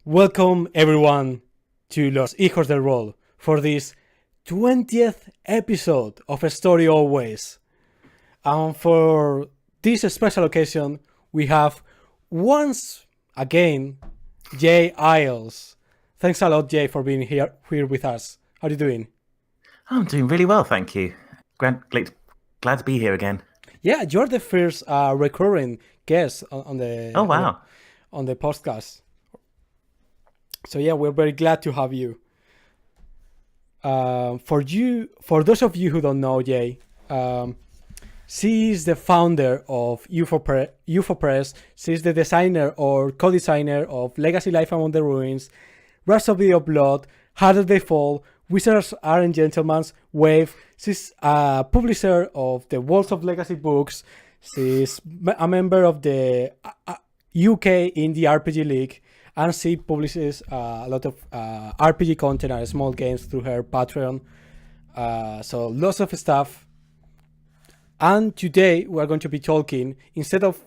Welcome everyone to Los Hijos del Rol for this 20th episode of A Story Always. And for this special occasion, we have once again Jay Iles. Thanks a lot, Jay, for being here with us. How are you doing? I'm doing really well, thank you. Glad to be here again. Yeah, you're the first recurring guest on the Oh wow! on the podcast. So yeah, we're very glad to have you. For those of you who don't know Jay, she is the founder of UFO Press. She's the designer or co-designer of Legacy Life Among the Ruins, Rhapsody of Blood, Harder They Fall, Wizards Aren't Gentlemen, Wave. She's a publisher of the Walls of Legacy books. She's a member of the UK Indie RPG League, and she publishes a lot of RPG content and small games through her Patreon. So lots of stuff. And today we're going to be talking, instead of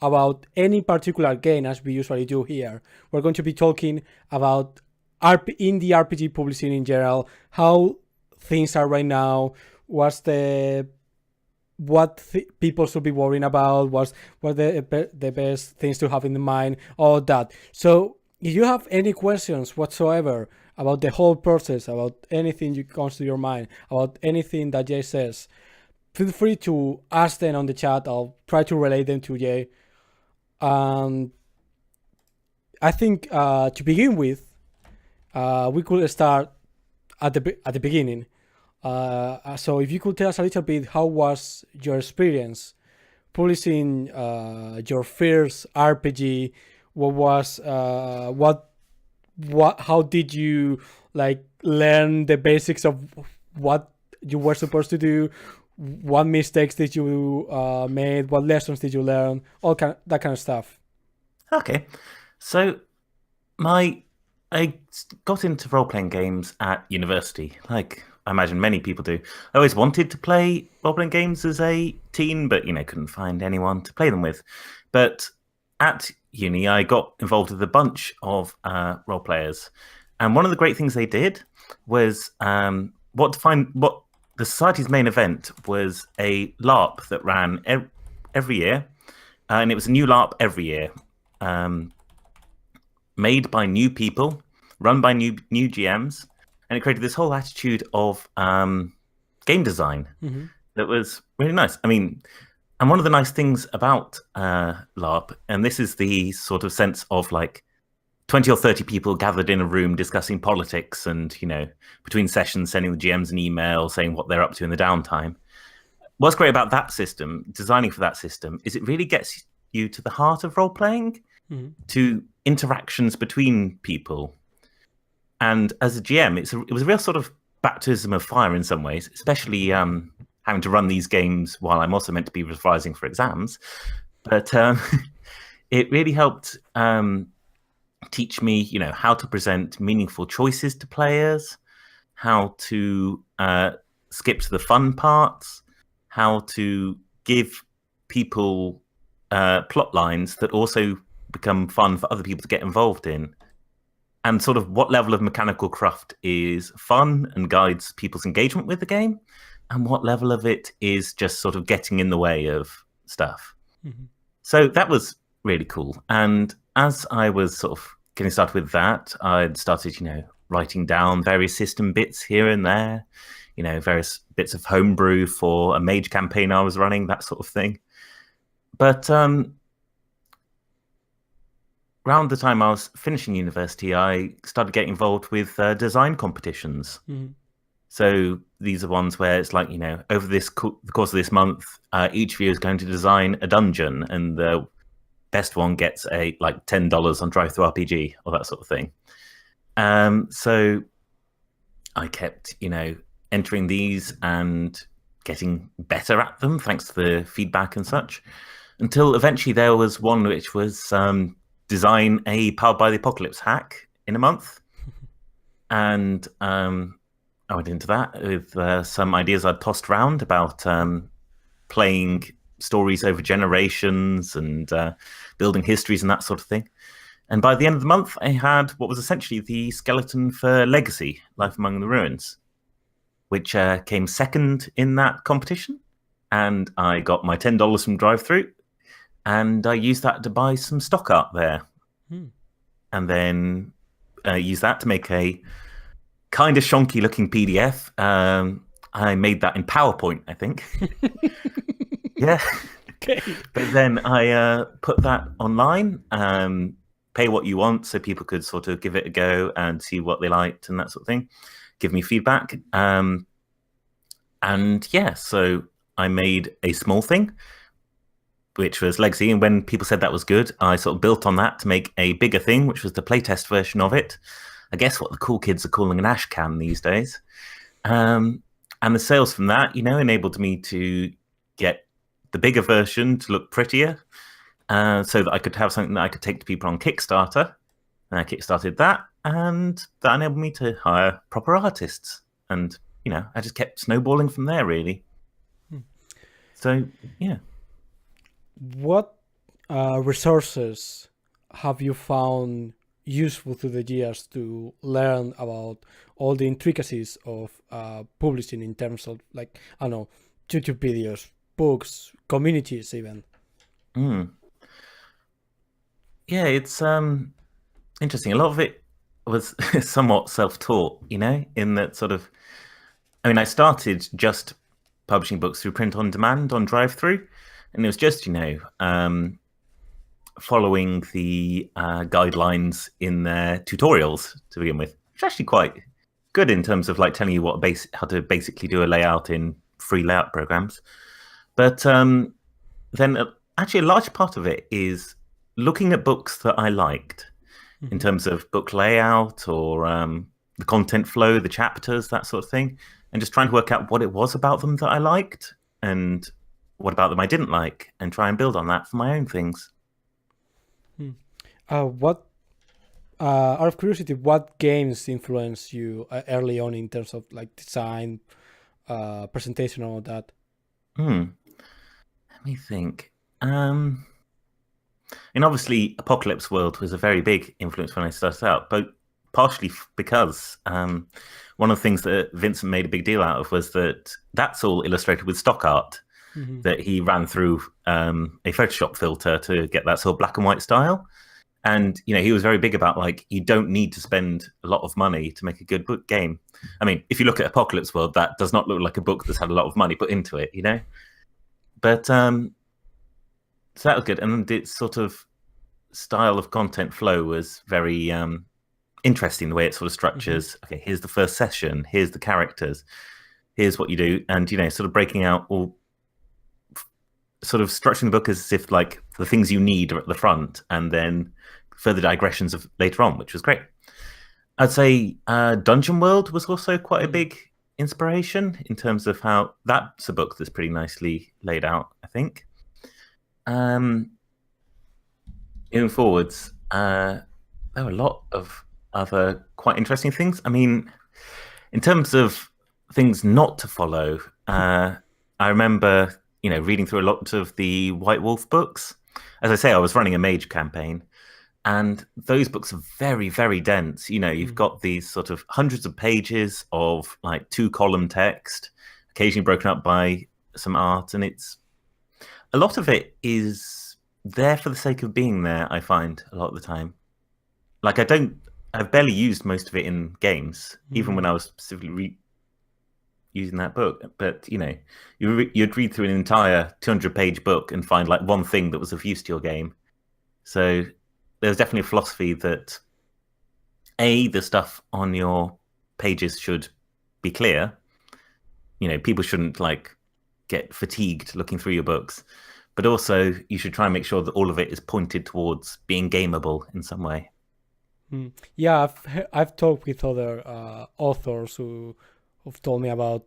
about any particular game as we usually do here, we're going to be talking about indie RPG publishing in general, how things are right now, people should be worrying about, what the best things to have in mind, all that. So if you have any questions whatsoever about the whole process, about anything that comes to your mind, about anything that Jay says, feel free to ask them on the chat. I'll try to relay them to Jay. I think to begin with, we could start at the beginning. So if you could tell us a little bit, how was your experience publishing your first RPG? How did you learn the basics of what you were supposed to do? What mistakes did you made? What lessons did you learn? That kind of stuff. Okay, so I got into role-playing games at university, like I imagine many people do. I always wanted to play role-playing games as a teen, but couldn't find anyone to play them with. But at uni, I got involved with a bunch of role players, and one of the great things they did was what the society's main event was a LARP that ran every year, and it was a new LARP every year, made by new people, run by new GMs, and it created this whole attitude of game design that was really nice. I mean, and one of the nice things about LARP, and this is the sort of sense of 20 or 30 people gathered in a room discussing politics and, between sessions sending the GMs an email saying what they're up to in the downtime. What's great about that system, designing for that system, is it really gets you to the heart of role-playing, to interactions between people. And as a GM, it was a real sort of baptism of fire in some ways, especially having to run these games while I'm also meant to be revising for exams. But it really helped teach me, how to present meaningful choices to players, how to skip to the fun parts, how to give people plot lines that also become fun for other people to get involved in, and sort of what level of mechanical craft is fun and guides people's engagement with the game, and what level of it is just sort of getting in the way of stuff. So that was really cool. And as I was sort of getting started with that, I'd started, writing down various system bits here and there, various bits of homebrew for a mage campaign I was running, that sort of thing. But around the time I was finishing university, I started getting involved with design competitions. So these are ones where it's like, over the course of this month, each of you is going to design a dungeon, and the best one gets $10 on Drive-Thru-RPG or that sort of thing. So I kept, entering these and getting better at them thanks to the feedback and such, until eventually there was one which was design a Powered by the Apocalypse hack in a month. And I went into that with some ideas I'd tossed around about playing stories over generations and building histories and that sort of thing. And by the end of the month, I had what was essentially the skeleton for Legacy, Life Among the Ruins, which came second in that competition. And I got my $10 from DriveThru, and I used that to buy some stock art there. And then used that to make a kind of shonky looking PDF. I made that in PowerPoint, I think. Yeah. Okay. But then I put that online, pay what you want, so people could sort of give it a go and see what they liked and that sort of thing, give me feedback. And yeah, so I made a small thing, which was Legacy. And when people said that was good, I sort of built on that to make a bigger thing, which was the playtest version of it. I guess what the cool kids are calling an ash can these days. And the sales from that, enabled me to get the bigger version to look prettier, so that I could have something that I could take to people on Kickstarter. And I kickstarted that, and that enabled me to hire proper artists. And, I just kept snowballing from there, really. So, yeah. What resources have you found useful through the years to learn about all the intricacies of publishing in terms of, like, I don't know, YouTube videos, books, communities even? Yeah, it's interesting. A lot of it was somewhat self-taught, in that sort of, I started just publishing books through print on demand on DriveThru, and it was just, following the guidelines in their tutorials to begin with, which is actually quite good in terms of like telling you how to basically do a layout in free layout programs. But then actually a large part of it is looking at books that I liked in terms of book layout or the content flow, the chapters, that sort of thing, and just trying to work out what it was about them that I liked and what about them I didn't like, and try and build on that for my own things. Out of curiosity, what games influenced you early on in terms of like design, presentation, all that? Let me think. And obviously, Apocalypse World was a very big influence when I started out, but partially because one of the things that Vincent made a big deal out of was that that's all illustrated with stock art that he ran through a Photoshop filter to get that sort of black and white style. And, he was very big about, like, you don't need to spend a lot of money to make a good book game. I mean, if you look at Apocalypse World, that does not look like a book that's had a lot of money put into it, But, so that was good. And its sort of style of content flow was very interesting, the way it sort of structures. Okay, here's the first session, here's the characters, here's what you do. And, sort of breaking out all, sort of structuring the book as if, like, the things you need are at the front, and then further digressions of later on, which was great. I'd say Dungeon World was also quite a big inspiration in terms of how that's a book that's pretty nicely laid out, I think. Moving forwards, there were a lot of other quite interesting things. I mean, in terms of things not to follow, I remember, reading through a lot of the White Wolf books. As I say, I was running a mage campaign, and those books are very, very dense. You've got these sort of hundreds of pages of like 2-column text, occasionally broken up by some art. And a lot of it is there for the sake of being there, I find, a lot of the time. Like, I've barely used most of it in games, even when I was specifically using that book. But, you'd read through an entire 200-page book and find like one thing that was of use to your game. So there's definitely a philosophy that the stuff on your pages should be clear. People shouldn't like get fatigued looking through your books, but also you should try and make sure that all of it is pointed towards being gameable in some way. Yeah, I've talked with other authors who've told me about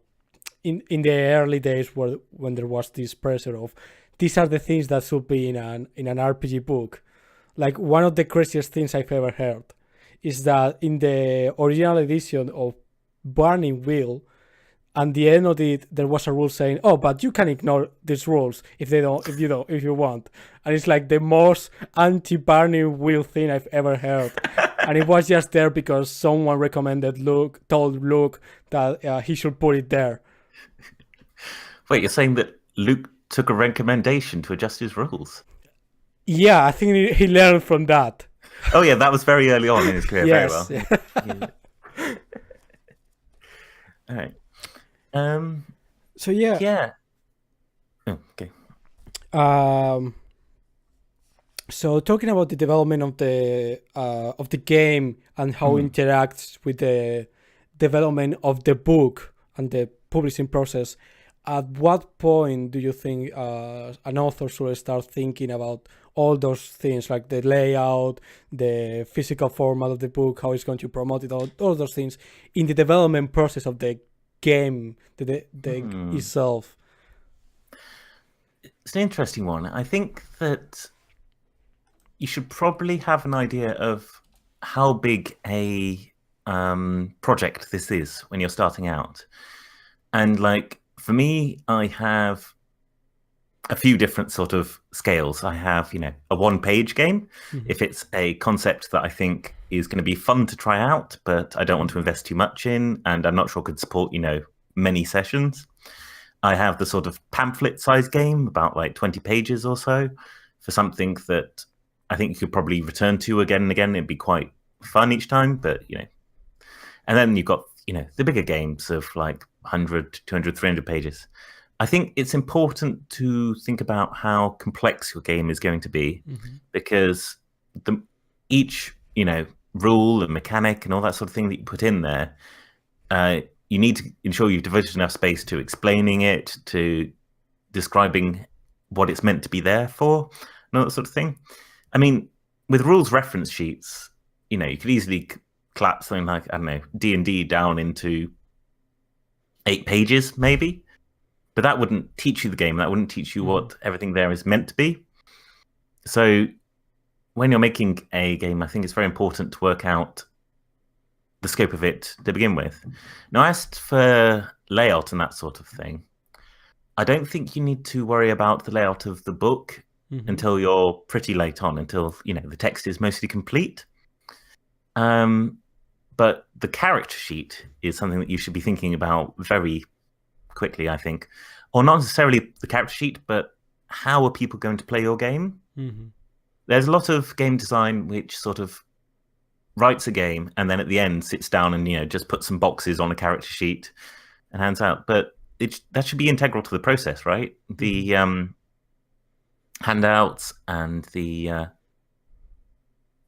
in the early days when there was this pressure of these are the things that should be in an RPG book. Like, one of the craziest things I've ever heard is that in the original edition of Burning Wheel, and the end of it, there was a rule saying, "Oh, but you can ignore these rules if you want." And it's like the most anti-Barney wheel thing I've ever heard. And it was just there because someone told Luke that he should put it there. Wait, you're saying that Luke took a recommendation to adjust his rules? Yeah, I think he learned from that. Oh yeah, that was very early on in his career. Yes. Very well. Yeah. All right. So yeah. Yeah. Oh, okay. So talking about the development of the game and how it interacts with the development of the book and the publishing process, at what point do you think an author should start thinking about all those things, like the layout, the physical format of the book, how it's going to promote it, all those things in the development process of the game, the itself? It's an interesting one. I think that you should probably have an idea of how big a project this is when you're starting out. And like for me, I have a few different sort of scales. I have, a one-page game. If it's a concept that I think is going to be fun to try out, but I don't want to invest too much in, and I'm not sure could support, many sessions. I have the sort of pamphlet-size game, about like 20 pages or so, for something that I think you could probably return to again and again. It'd be quite fun each time, but, And then you've got, the bigger games of like 100, 200, 300 pages. I think it's important to think about how complex your game is going to be, because each, rule and mechanic and all that sort of thing that you put in there, you need to ensure you've devoted enough space to explaining it, to describing what it's meant to be there for, and all that sort of thing. I mean, with rules reference sheets, you could easily collapse something like, I don't know, D&D down into 8 pages, maybe. But that wouldn't teach you the game. That wouldn't teach you what everything there is meant to be. So when you're making a game, I think it's very important to work out the scope of it to begin with. Now, as for layout and that sort of thing, I don't think you need to worry about the layout of the book until you're pretty late on, until, the text is mostly complete. But the character sheet is something that you should be thinking about very quickly, I think. Or not necessarily the character sheet, but how are people going to play your game? There's a lot of game design which sort of writes a game and then at the end sits down and, just puts some boxes on a character sheet and hands out. But that should be integral to the process, right? The handouts and the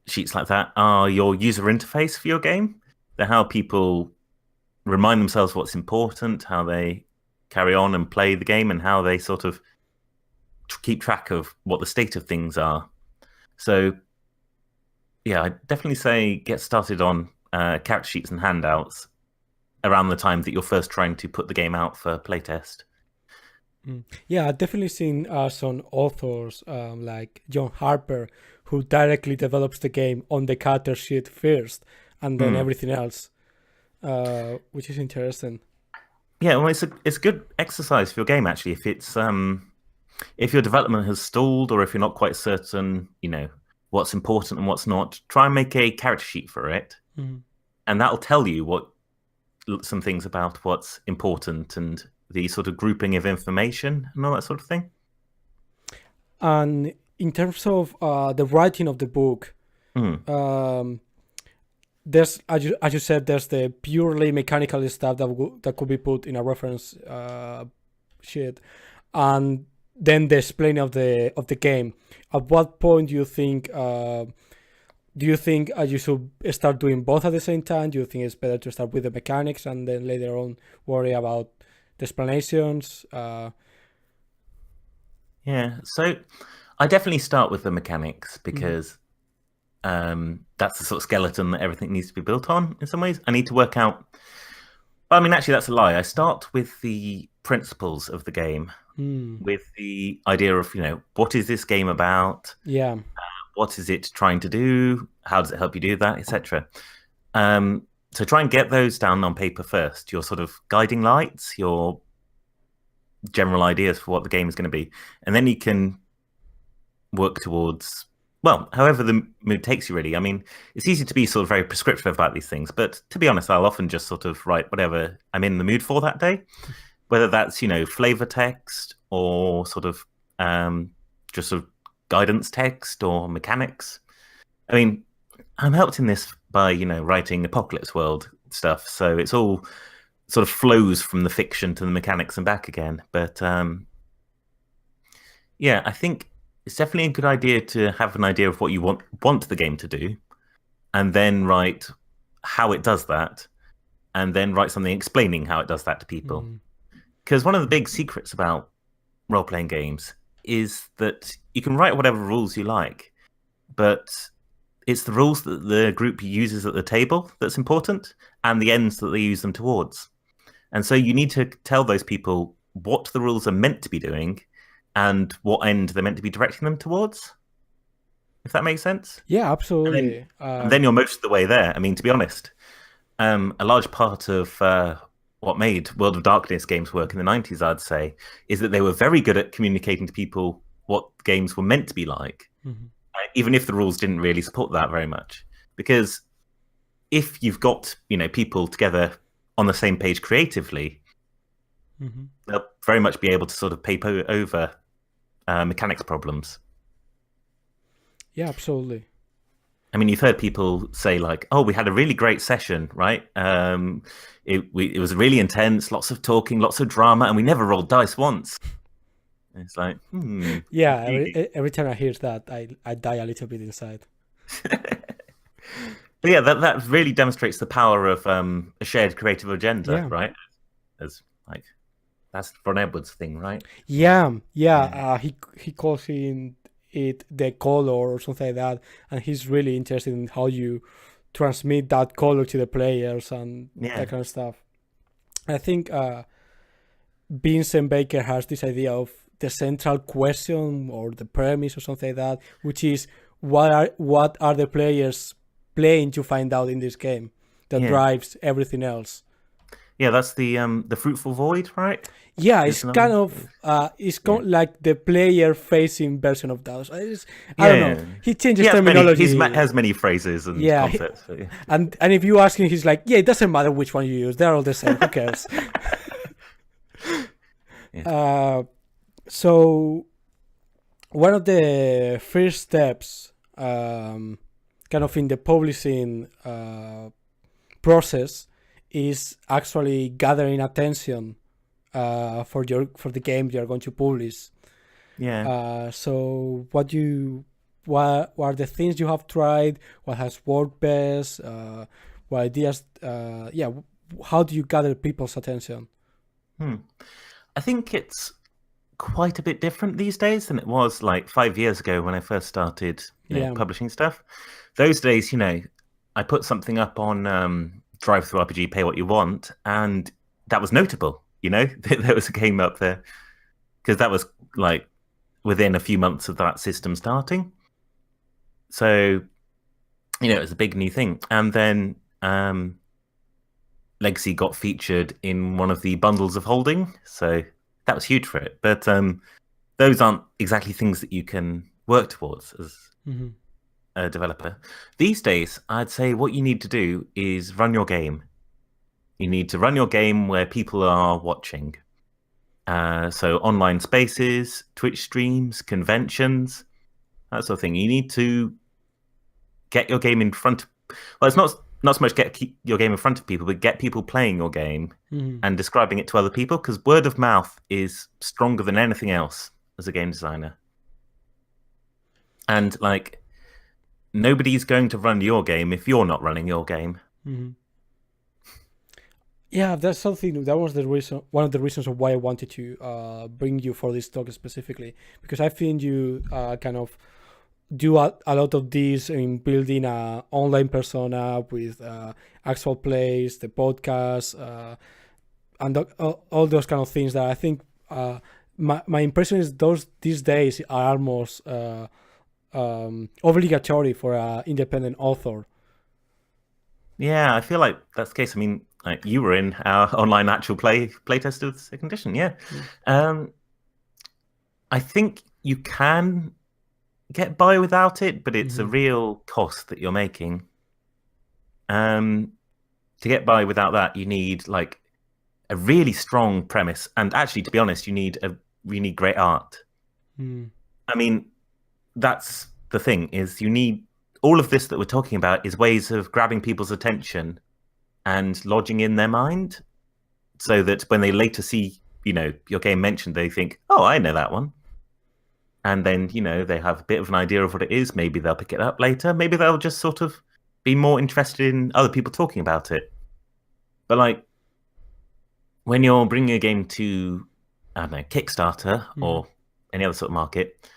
sheets like that are your user interface for your game. They're how people remind themselves what's important, how they carry on and play the game, and how they sort of keep track of what the state of things are. So, yeah, I'd definitely say get started on character sheets and handouts around the time that you're first trying to put the game out for playtest. Yeah, I've definitely seen some authors like John Harper, who directly develops the game on the character sheet first, and then everything else, which is interesting. Yeah, well, it's a good exercise for your game, actually. If it's if your development has stalled, or if you're not quite certain, what's important and what's not, try and make a character sheet for it, and that'll tell you some things about what's important and the sort of grouping of information and all that sort of thing. And in terms of the writing of the book, there's, as you said, there's the purely mechanical stuff that could be put in a reference sheet, and then the explaining of the game. At what point do you think you should start doing both at the same time? Do you think it's better to start with the mechanics and then later on worry about the explanations? Yeah, so I definitely start with the mechanics because that's the sort of skeleton that everything needs to be built on in some ways. I need to work out... I mean, actually, that's a lie. I start with the principles of the game, with the idea of, what is this game about? What is it trying to do? How does it help you do that, etc.? So try and get those down on paper first. Your sort of guiding lights, your general ideas for what the game is going to be, and then you can work towards, well, however the mood takes you, really. I mean, it's easy to be sort of very prescriptive about these things, but to be honest, I'll often just sort of write whatever I'm in the mood for that day, whether that's, flavor text or sort of just sort of guidance text or mechanics. I mean, I'm helped in this by, writing Apocalypse World stuff, so it's all sort of flows from the fiction to the mechanics and back again. But yeah, I think it's definitely a good idea to have an idea of what you want the game to do, and then write how it does that, and then write something explaining how it does that to people. Because one of the big secrets about role-playing games is that you can write whatever rules you like, but it's the rules that the group uses at the table that's important, and the ends that they use them towards. And so you need to tell those people what the rules are meant to be doing and what end they're meant to be directing them towards, if that makes sense. Yeah, absolutely. And then you're most of the way there. I mean, to be honest, a large part of what made World of Darkness games work in the 90s, I'd say, is that they were very good at communicating to people what games were meant to be like, even if the rules didn't really support that very much. Because if you've got, people together on the same page creatively, they'll very much be able to sort of paper over mechanics problems. Yeah, absolutely. I mean, you've heard people say like, "Oh, we had a really great session, right? It was really intense, lots of talking, lots of drama, and we never rolled dice once." And it's like, yeah. Every time I hear that, I die a little bit inside. But yeah, that really demonstrates the power of a shared creative agenda, right? As like that's Ron Edwards' thing, right? Yeah. He calls it the color or something like that, and he's really interested in how you transmit that color to the players and that kind of stuff. I think Vincent Baker has this idea of the central question or the premise or something like that, which is what are the players playing to find out in this game that drives everything else. Yeah, that's the fruitful void, right? Yeah, it's kind of like the player-facing version of that. I don't know. He changes terminology. He has many phrases and concepts. And if you ask him, he's like, "Yeah, it doesn't matter which one you use. They're all the same. Who cares?" So one of the first steps, kind of in the publishing process, is actually gathering attention for the game you're going to publish. Yeah. So what are the things you have tried? What has worked best? What ideas? How do you gather people's attention? I think it's quite a bit different these days than it was like 5 years ago when I first started publishing stuff. Those days, I put something up on Drive Through RPG, Pay What You Want, and that was notable. There was a game up there because that was like within a few months of that system starting. So, it was a big new thing. And then Legacy got featured in one of the bundles of holding, so that was huge for it. But those aren't exactly things that you can work towards as a developer. These days, I'd say what you need to do is run your game. You need to run your game where people are watching. So online spaces, Twitch streams, conventions, that sort of thing. You need to get your game in front. Well, it's not so much get your game in front of people, but get people playing your game and describing it to other people, because word of mouth is stronger than anything else as a game designer. And like, nobody's going to run your game if you're not running your game. Yeah, that's something. That was one of the reasons of why I wanted to bring you for this talk specifically, because I think you kind of do a lot of this in building a online persona with actual plays, the podcast, and all those kind of things that I think my impression is these days are almost obligatory for an independent author. Yeah, I feel like that's the case. I mean, like you were in our online actual playtest of the second edition. Yeah. Mm. Um, I think you can get by without it, but it's a Mm-hmm. real cost that you're making. Um, to get by without that, you need like a really strong premise, and actually, to be honest, you need great art. Mm. I mean, that's the thing is you need all of this that we're talking about is ways of grabbing people's attention and lodging in their mind, so that when they later see your game mentioned, they think, "Oh, I know that one." And then they have a bit of an idea of what it is. Maybe they'll pick it up later. Maybe they'll just sort of be more interested in other people talking about it. But like when you're bringing a game to, I don't know, Kickstarter Mm. or any other sort of market,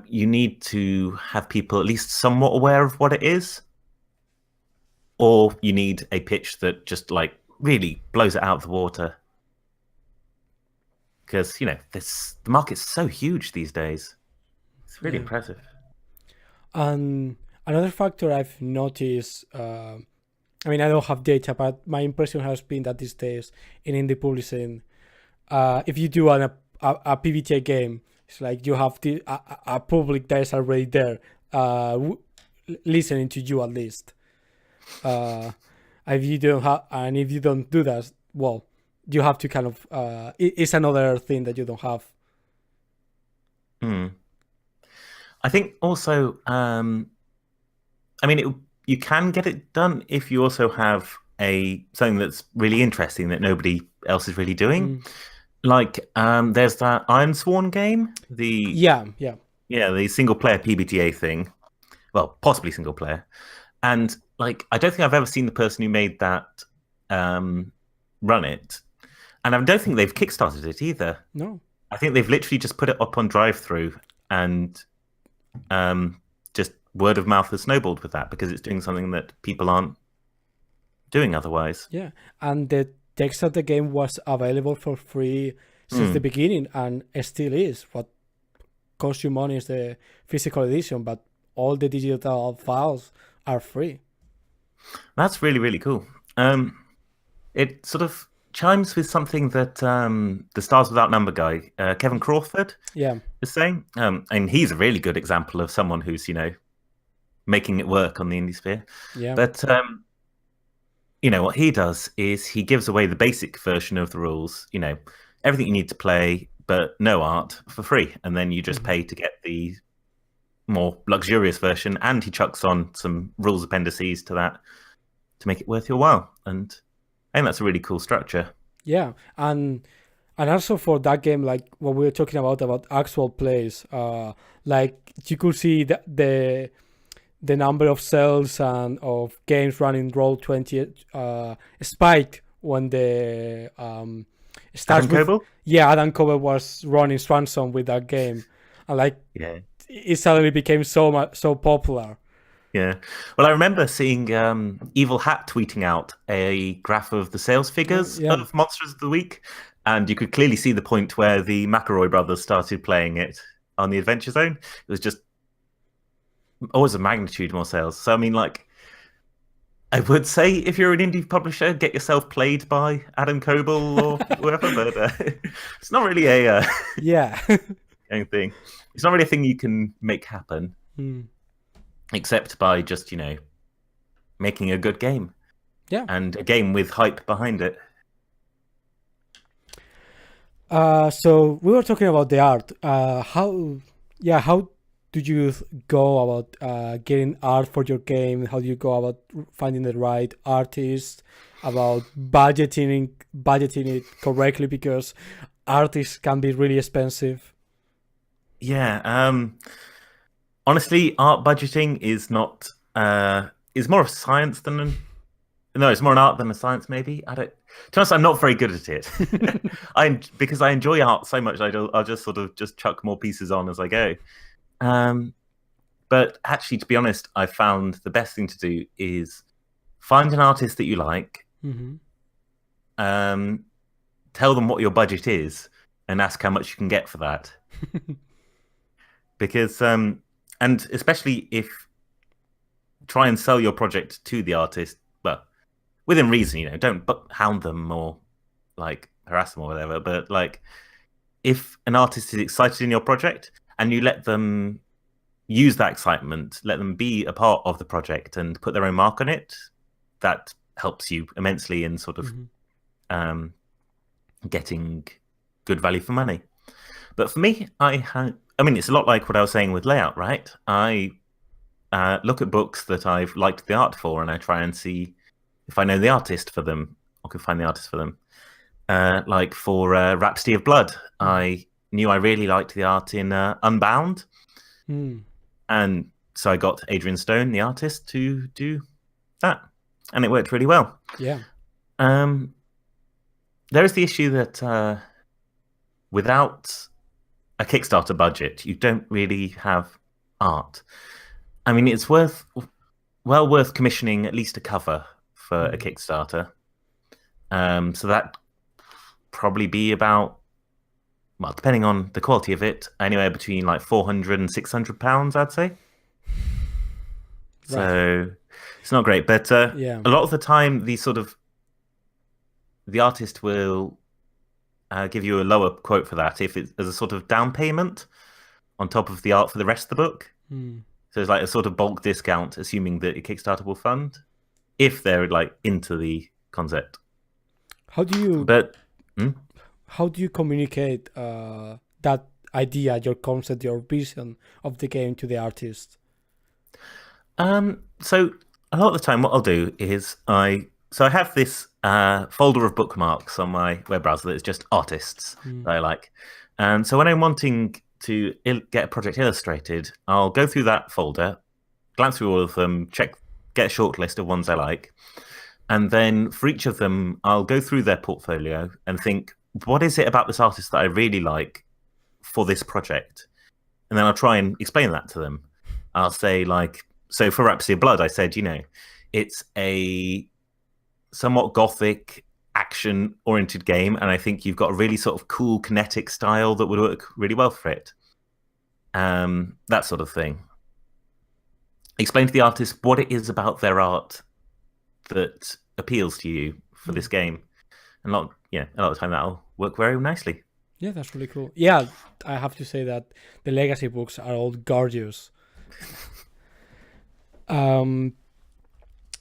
you need to have people at least somewhat aware of what it is, or you need a pitch that just like really blows it out of the water. Because the market's so huge these days. It's really Yeah. impressive. And another factor I've noticed, I mean, I don't have data, but my impression has been that these days in indie publishing, if you do a PBTA game, it's like you have a public that is already there, listening to you at least. If you don't have, and if you don't do that, well, you have to kind of. It's another thing that you don't have. Hmm. I think also, I mean, you can get it done if you also have something that's really interesting that nobody else is really doing. Mm. Like, there's that Iron Sworn game, Yeah, yeah. the single player PBTA thing. Well, possibly single player, and like, I don't think I've ever seen the person who made that run it, and I don't think they've kickstarted it either. No. I think they've literally just put it up on drive-through, and just word of mouth has snowballed with that because it's doing something that people aren't doing otherwise. Yeah, and the text of the game was available for free since the beginning, and it still is. What costs you money is the physical edition, but all the digital files are free. That's really, really cool. It sort of chimes with something that the Stars Without Number guy, Kevin Crawford, Yeah. is saying. And he's a really good example of someone who's, making it work on the indie sphere. Yeah. But, what he does is he gives away the basic version of the rules, everything you need to play, but no art for free. And then you just pay to get the more luxurious version. And he chucks on some rules appendices to that to make it worth your while. And I think that's a really cool structure. Yeah, and also for that game, like what we were talking about actual plays, like you could see the number of cells and of games running Roll20 spiked when the starts Adam with Coble? yeah, Adam Covert was running Swanson with that game, and like Yeah. it suddenly became so popular. Yeah. Well, I remember seeing Evil Hat tweeting out a graph of the sales figures Yeah. of Monsters of the Week, and you could clearly see the point where the McElroy brothers started playing it on the Adventure Zone. It was just always a magnitude more sales. So, I mean, like, I would say if you're an indie publisher, get yourself played by Adam Coble or whoever, but it's not really a Yeah. anything. It's not really a thing you can make happen. Except by just, making a good game. Yeah. And a game with hype behind it. So we were talking about the art. How do you go about getting art for your game? How do you go about finding the right artist? About budgeting it correctly, because artists can be really expensive. Yeah. Honestly, art budgeting is not is more of a science than no, it's more an art than a science. Maybe I don't. To be honest, I'm not very good at it. Because I enjoy art so much, I'll just sort of just chuck more pieces on as I go. But actually, to be honest, I found the best thing to do is find an artist that you like. Tell them what your budget is and ask how much you can get for that. Because and especially if try and sell your project to the artist, within reason, you know, don't hound them or like harass them or whatever. But like, if an artist is excited in your project and you let them use that excitement, let them be a part of the project and put their own mark on it, that helps you immensely in sort of getting good value for money. But for me, I mean, it's a lot like what I was saying with layout, right? I look at books that I've liked the art for, and I try and see if I know the artist for them, or can find the artist for them. Like for Rhapsody of Blood, I knew I really liked the art in Unbound. And so I got Adrian Stone, the artist, to do that. And it worked really well. Yeah. There is the issue that without a Kickstarter budget, you don't really have art. I mean, it's worth commissioning at least a cover for a Kickstarter. So that probably be about, well, depending on the quality of it, anywhere between like £400 and £600, I'd say. Right. So it's not great, but a lot of the time, the artist will give you a lower quote for that if it's as a sort of down payment on top of the art for the rest of the book. So it's like a sort of bulk discount, assuming that your Kickstarter will fund if they're like into the concept. How do you communicate that idea, your concept, your vision of the game to the artist? So a lot of the time, what I'll do is I have this folder of bookmarks on my web browser that is just artists that I like. And so when I'm wanting to get a project illustrated, I'll go through that folder, glance through all of them, get a short list of ones I like. And then for each of them, I'll go through their portfolio and think, what is it about this artist that I really like for this project? And then I'll try and explain that to them. I'll say, like, so for Rhapsody of Blood, I said, you know, it's a somewhat gothic, action-oriented game, and I think you've got a really sort of cool kinetic style that would work really well for it. That sort of thing. Explain to the artist what it is about their art that appeals to you for this game. And a lot of the time that'll work very nicely. Yeah, that's really cool. Yeah, I have to say that the Legacy books are all gorgeous.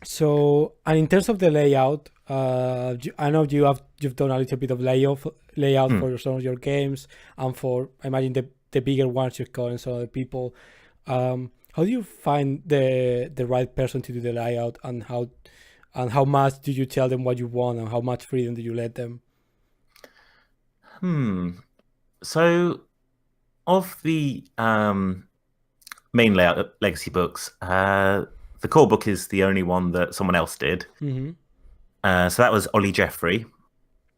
So, and in terms of the layout, I know you've done a little bit of layout for some of your games, and for, I imagine, the bigger ones you're calling some other people. How do you find the right person to do the layout, and how much do you tell them what you want, and how much freedom do you let them? So, of the main layout Legacy books, the core book is the only one that someone else did. So that was Ollie Jeffrey,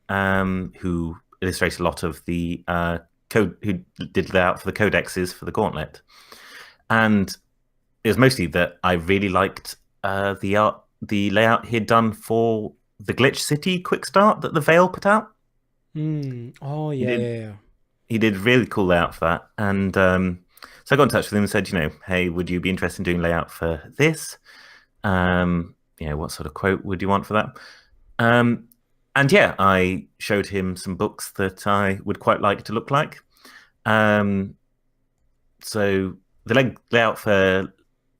who illustrated a lot of the code, who did layout for the codexes for the Gauntlet. And it was mostly that I really liked the layout he'd done for the Glitch City quick start that the Veil put out. Oh, yeah. He did a really cool layout for that. And so I got in touch with him and said, you know, hey, would you be interested in doing layout for this? You know, what sort of quote would you want for that? And yeah, I showed him some books that I would quite like to look like. So the layout for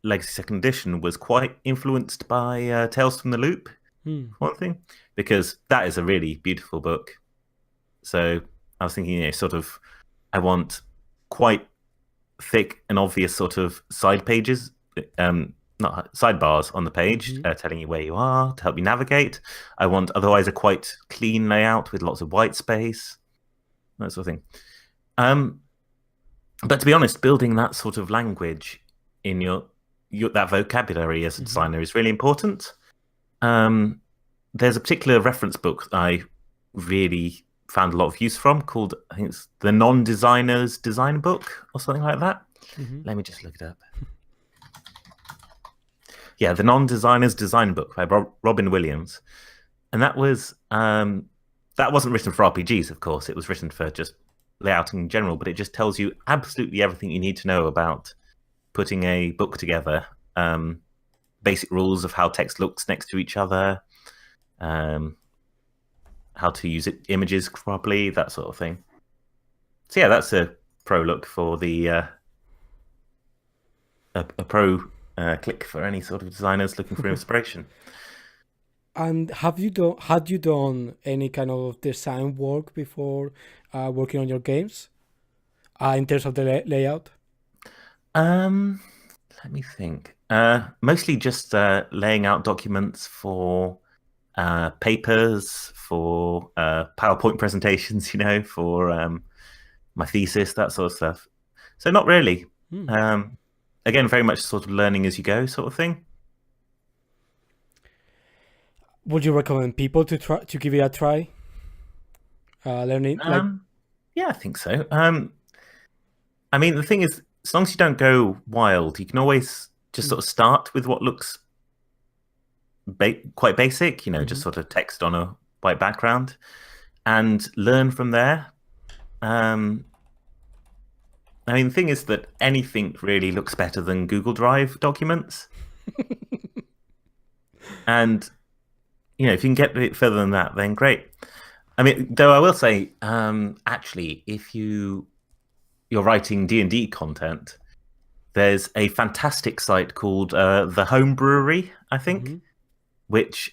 Legacy Second Edition was quite influenced by Tales from the Loop, one thing, because that is a really beautiful book. So I was thinking, you know, sort of, I want quite thick and obvious sort of side pages, not sidebars on the page, telling you where you are to help you navigate. I want otherwise a quite clean layout with lots of white space, that sort of thing. But to be honest, building that sort of language in your that vocabulary as a designer is really important. There's a particular reference book I really found a lot of use from called, I think it's the Non-Designer's Design Book or something like that. Let me just look it up. Yeah, the Non-Designer's Design Book by Robin Williams. And that was that wasn't written for RPGs, of course. It was written for just layout in general, but it just tells you absolutely everything you need to know about putting a book together. Basic rules of how text looks next to each other, how to use images properly, that sort of thing. So yeah, that's a pro look for the a pro click for any sort of designers looking for inspiration. And had you done any kind of design work before working on your games in terms of the layout? Let me think. Mostly just laying out documents for papers, for PowerPoint presentations, for my thesis, that sort of stuff. So not really. Again, very much sort of learning as you go sort of thing. Would you recommend people to give it a try? Learning Yeah, I think so. I mean, the thing is, as long as you don't go wild, you can always just sort of start with what looks quite basic, just sort of text on a white background, and learn from there. I mean, the thing is that anything really looks better than Google Drive documents. And, if you can get a bit further than that, then great. I mean, though I will say, actually, if you're writing D&D content, there's a fantastic site called The Home Brewery, I think, which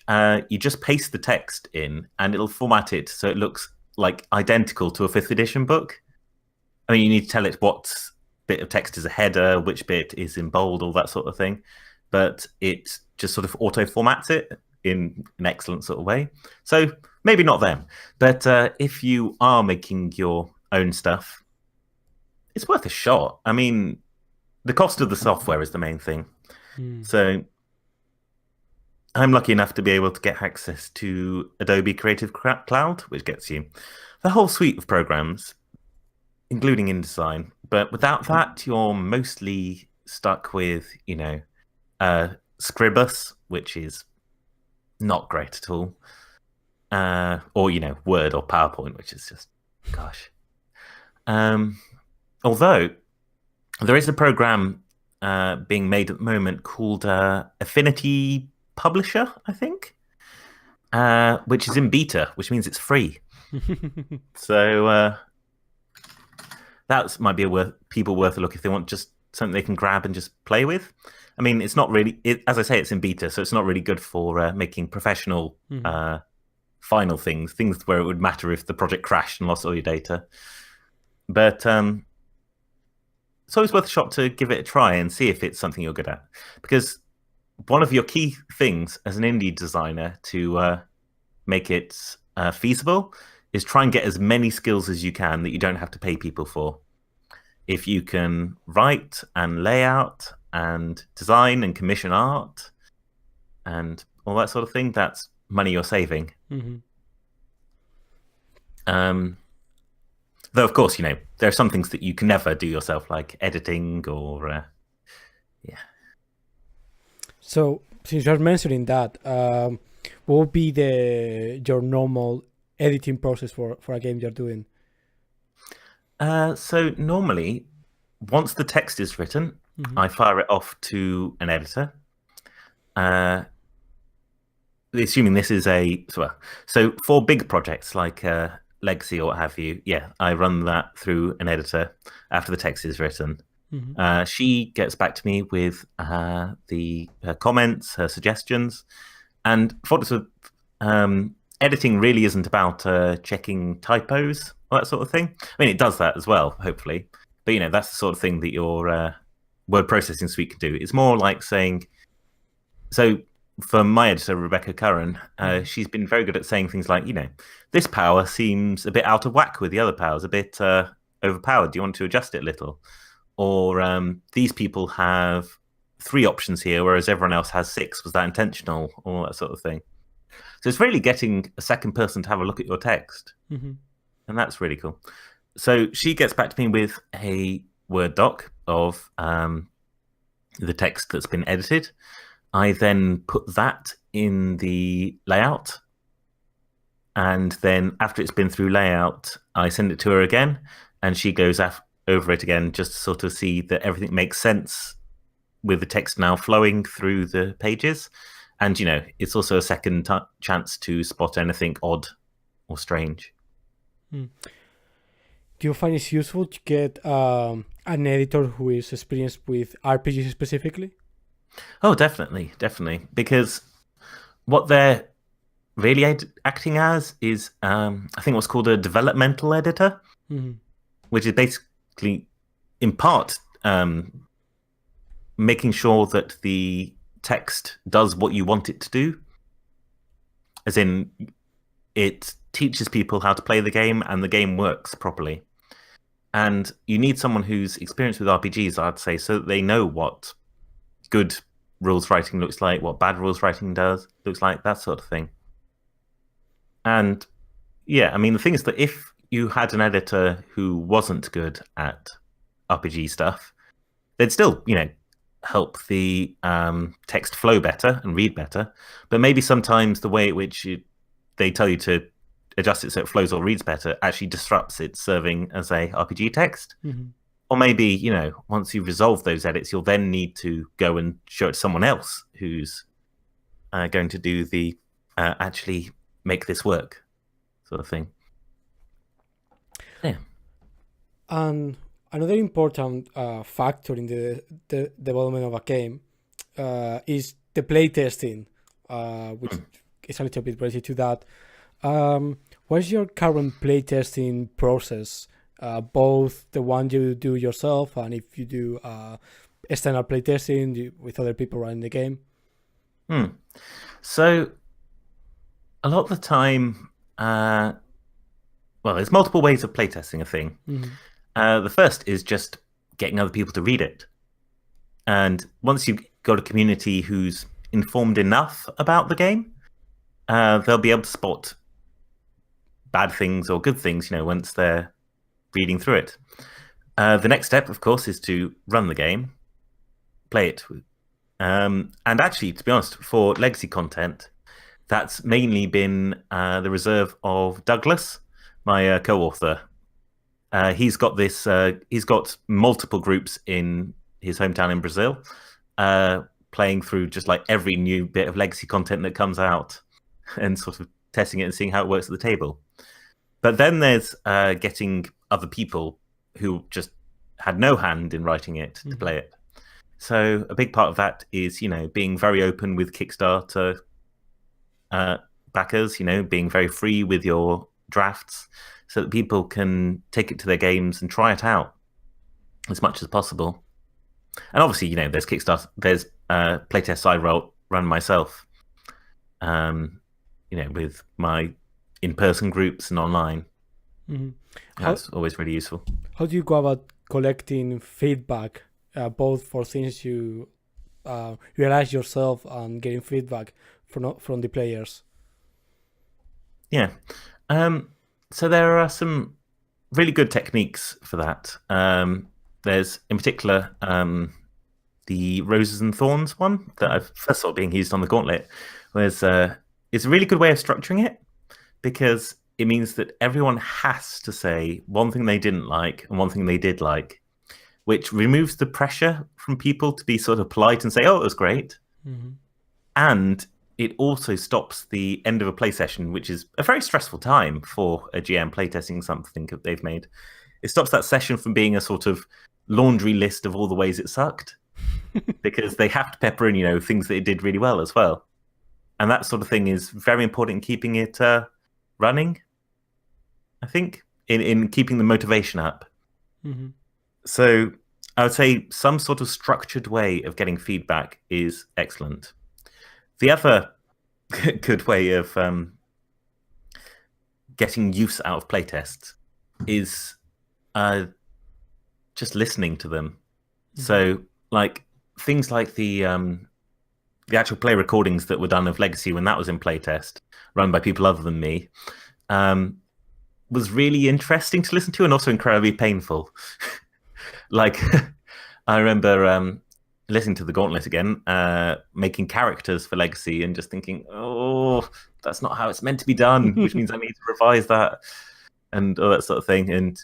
you just paste the text in and it'll format it so it looks like identical to a 5th edition book. I mean, you need to tell it what bit of text is a header, which bit is in bold, all that sort of thing. But it just sort of auto-formats it in an excellent sort of way. So maybe not them. But if you are making your own stuff, it's worth a shot. I mean, the cost of the software is the main thing. So I'm lucky enough to be able to get access to Adobe Creative Cloud, which gets you the whole suite of programs, including InDesign. But without that, you're mostly stuck with, Scribus, which is not great at all. Or, Word or PowerPoint, which is just, gosh. Although there is a program being made at the moment called Affinity Publisher, I think, which is in beta, which means it's free. So that might be people worth a look if they want just something they can grab and just play with. I mean, it's not really, as I say, it's in beta, so it's not really good for making professional final things where it would matter if the project crashed and lost all your data. But it's always worth a shot to give it a try and see if it's something you're good at. Because one of your key things as an indie designer to make it feasible is try and get as many skills as you can that you don't have to pay people for. If you can write and lay out and design and commission art and all that sort of thing, that's money you're saving. Though, of course, there are some things that you can never do yourself, like editing or, So, since you're mentioning that, what would be your normal editing process for a game you're doing? So normally, once the text is written, I fire it off to an editor. Assuming this is so for big projects like Legacy or what have you, I run that through an editor after the text is written. She gets back to me with her comments, her suggestions, and for editing really isn't about checking typos or that sort of thing. I mean, it does that as well, hopefully, but that's the sort of thing that your word processing suite can do. It's more like saying, so for my editor, Rebecca Curran, she's been very good at saying things like, this power seems a bit out of whack with the other powers, a bit overpowered. Do you want to adjust it a little? Or these people have 3 options here, whereas everyone else has 6. Was that intentional? All that sort of thing. So it's really getting a second person to have a look at your text. And that's really cool. So she gets back to me with a Word doc of the text that's been edited. I then put that in the layout. And then after it's been through layout, I send it to her again. And she goes over it again just to sort of see that everything makes sense with the text now flowing through the pages. And it's also a second chance to spot anything odd or strange. Do you find it's useful to get an editor who is experienced with RPGs specifically? Oh, definitely, because what they're really acting as is, I think, what's called a developmental editor, which is basically, in part, making sure that the text does what you want it to do. As in, it teaches people how to play the game, and the game works properly. And you need someone who's experienced with RPGs, I'd say, so that they know what good rules writing looks like, what bad rules writing looks like, that sort of thing. And yeah, I mean, the thing is that if you had an editor who wasn't good at RPG stuff, they'd still, help the text flow better and read better. But maybe sometimes the way in which they tell you to adjust it so it flows or reads better actually disrupts its serving as a RPG text. Or maybe, once you've resolved those edits, you'll then need to go and show it to someone else who's going to do the actually make this work sort of thing. Yeah. And another important factor in the development of a game is the playtesting, which is a little bit related to that. What is your current playtesting process? Both the one you do yourself and if you do external playtesting with other people running the game? So a lot of the time, there's multiple ways of playtesting a thing. The first is just getting other people to read it. And once you've got a community who's informed enough about the game, they'll be able to spot bad things or good things, once they're reading through it. The next step, of course, is to run the game, play it. And actually, to be honest, for legacy content, that's mainly been the reserve of Douglas, my co-author. He's got multiple groups in his hometown in Brazil, playing through just like every new bit of legacy content that comes out and sort of testing it and seeing how it works at the table. But then there's getting other people who just had no hand in writing it to play it. So a big part of that is, being very open with Kickstarter backers, being very free with your drafts so that people can take it to their games and try it out as much as possible. And obviously, there's Kickstarter, there's playtests I run myself, with my in-person groups and online. That's always really useful. How do you go about collecting feedback, both for things you realize yourself and getting feedback from the players? Yeah. So there are some really good techniques for that. There's, in particular, the Roses and Thorns one that I've first saw being used on the Gauntlet. It's a really good way of structuring it, because it means that everyone has to say one thing they didn't like and one thing they did like, which removes the pressure from people to be sort of polite and say, oh, it was great. And it also stops the end of a play session, which is a very stressful time for a GM playtesting something that they've made. It stops that session from being a sort of laundry list of all the ways it sucked, because they have to pepper in, things that it did really well as well. And that sort of thing is very important in keeping it running, I think, in keeping the motivation up. So I would say some sort of structured way of getting feedback is excellent. The other good way of getting use out of playtests is just listening to them. So, like, things like the actual play recordings that were done of Legacy when that was in playtest, run by people other than me, was really interesting to listen to and also incredibly painful. Like, I remember listening to the Gauntlet again, making characters for Legacy and just thinking, oh, that's not how it's meant to be done, which means I need to revise that and all that sort of thing. And,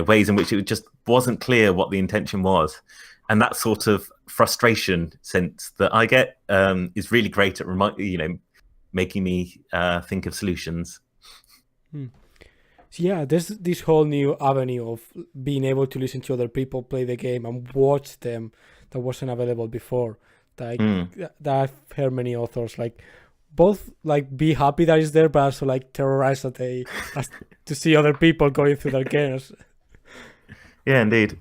ways in which it just wasn't clear what the intention was. and that sort of frustration sense that I get is really great at making me think of solutions. So yeah, there's this whole new avenue of being able to listen to other people play the game and watch them that wasn't available before. Like that I've heard many authors both be happy that it's there, but also terrorized that they has to see other people going through their games. Yeah, indeed.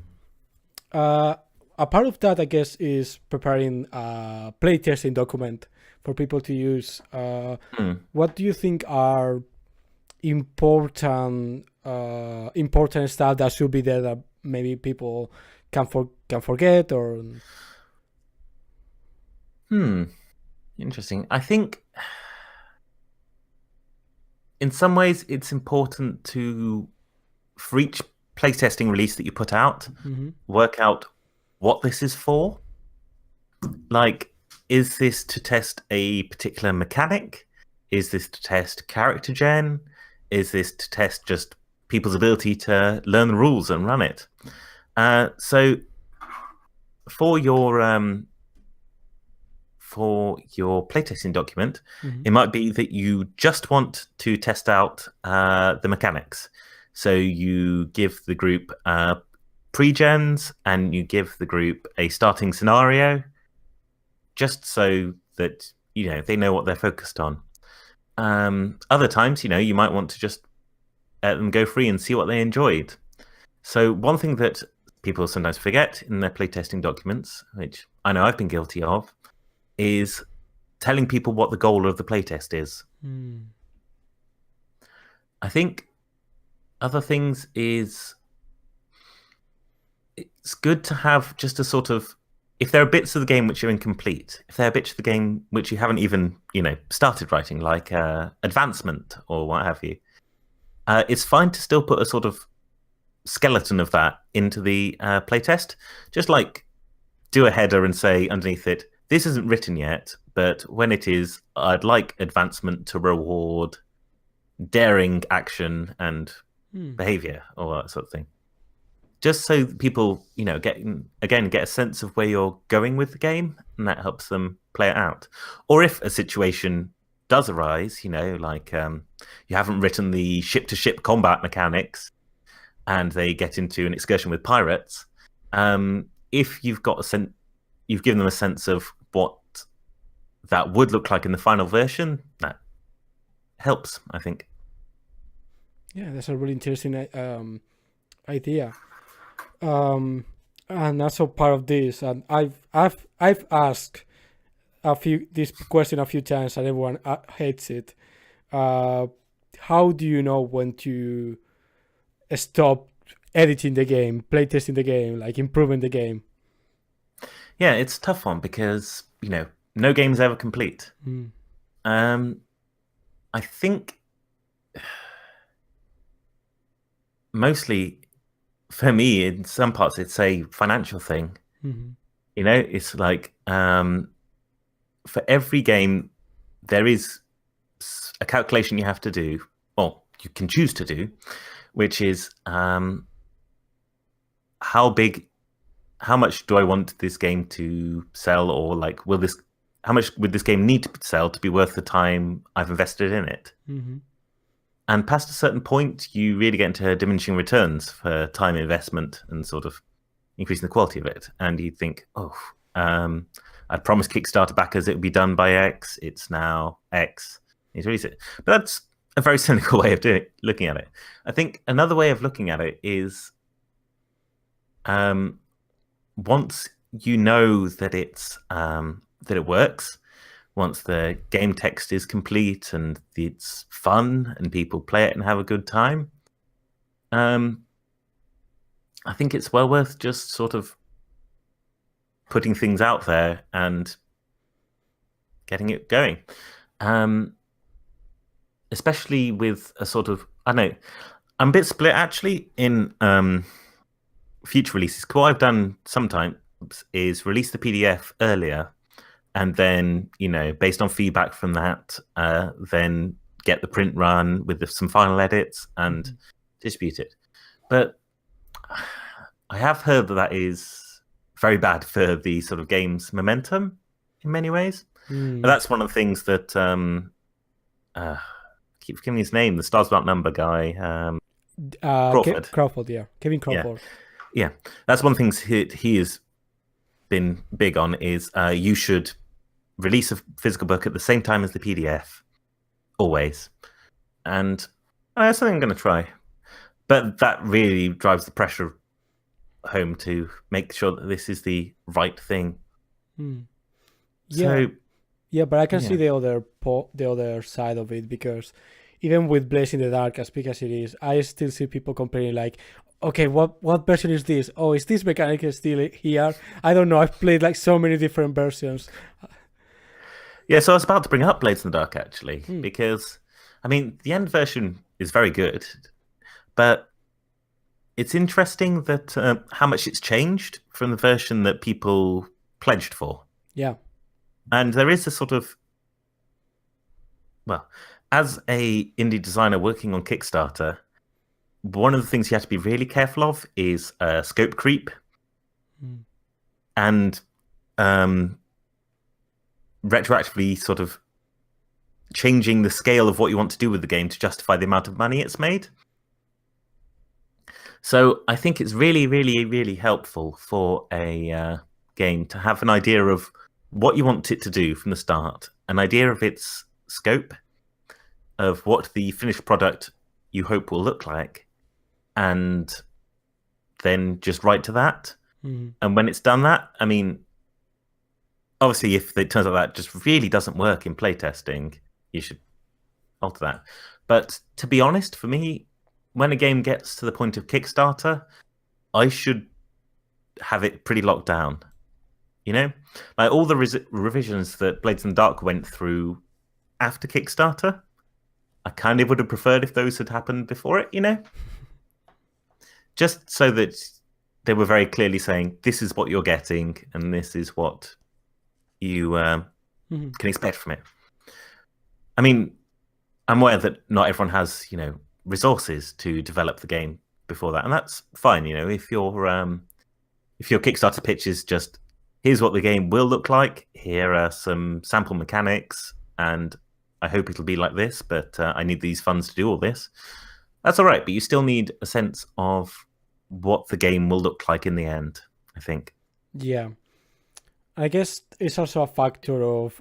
A part of that, I guess, is preparing a playtesting document for people to use. What do you think are important stuff that should be there that maybe people can forget or? Interesting. I think in some ways it's important to, for each playtesting release that you put out, work out what this is for. Like, is this to test a particular mechanic? Is this to test character gen? Is this to test just people's ability to learn the rules and run it? So for your playtesting document, it might be that you just want to test out the mechanics. So you give the group pre-gens and you give the group a starting scenario, just so that they know what they're focused on. Other times, you might want to just let them go free and see what they enjoyed. So one thing that people sometimes forget in their playtesting documents, which I know I've been guilty of, is telling people what the goal of the playtest is. I think other things is it's good to have just a sort of, if there are bits of the game which are incomplete, if there are bits of the game which you haven't even, started writing, like advancement or what have you, it's fine to still put a sort of skeleton of that into the playtest. Just do a header and say underneath it, this isn't written yet, but when it is, I'd like advancement to reward daring action and behavior or that sort of thing. Just so people, get a sense of where you're going with the game, and that helps them play it out. Or if a situation does arise, you haven't written the ship-to-ship combat mechanics, and they get into an excursion with pirates. If you've got you've given them a sense of what that would look like in the final version, that helps, I think. Yeah, that's a really interesting idea. And also part of this, and I've asked this question a few times, and everyone hates it. How do you know when to stop editing the game, playtesting the game, improving the game? Yeah, it's a tough one because no game's ever complete. I think mostly for me, in some parts, it's a financial thing. It's for every game, there is a calculation you have to do, or you can choose to do, which is how much do I want this game to sell, or how much would this game need to sell to be worth the time I've invested in it? And past a certain point, you really get into diminishing returns for time investment and sort of increasing the quality of it. And you think, I'd promised Kickstarter backers it would be done by X. It's now X. Need to release it. But that's a very cynical way of looking at it. I think another way of looking at it is once you know that that it works, once the game text is complete and it's fun and people play it and have a good time, I think it's well worth just sort of putting things out there and getting it going. Especially with a sort of, I don't know, I'm a bit split actually in future releases. What I've done sometimes is release the PDF earlier, and then, based on feedback from that, then get the print run with some final edits and distribute it. But I have heard that is very bad for the sort of game's momentum in many ways. And that's one of the things that I keep forgetting his name, the Stars Without Number guy, Crawford. Kevin Crawford. Yeah, that's one of the things he has been big on is you should release a physical book at the same time as the PDF, always. And that's something I'm going to try. But that really drives the pressure home to make sure that this is the right thing. Yeah, but I can see the other side of it, because even with Blaze in the Dark, as big as it is, I still see people complaining like, okay, what version is this? Oh, is this mechanic still here? I don't know. I've played like so many different versions. Yeah, so I was about to bring up Blades in the Dark, actually, because, I mean, the end version is very good, but it's interesting that how much it's changed from the version that people pledged for. Yeah. And there is a sort of, well, as a indie designer working on Kickstarter, one of the things you have to be really careful of is scope creep and retroactively sort of changing the scale of what you want to do with the game to justify the amount of money it's made. So I think it's really, really, really helpful for a game to have an idea of what you want it to do from the start, an idea of its scope, of what the finished product you hope will look like, and then just write to that. And when it's done that, I mean, obviously, if it turns out that just really doesn't work in playtesting, you should alter that. But to be honest, for me, when a game gets to the point of Kickstarter, I should have it pretty locked down. You know? Like all the revisions that Blades in the Dark went through after Kickstarter, I kind of would have preferred if those had happened before it, you know? Just so that they were very clearly saying, this is what you're getting, and this is what you can expect from it. I mean, I'm aware that not everyone has, you know, resources to develop the game before that, and that's fine. You know, if your Kickstarter pitch is just, here's what the game will look like, here are some sample mechanics, and I hope it'll be like this, but I need these funds to do all this. That's all right, but you still need a sense of what the game will look like in the end, I think. Yeah. I guess it's also a factor of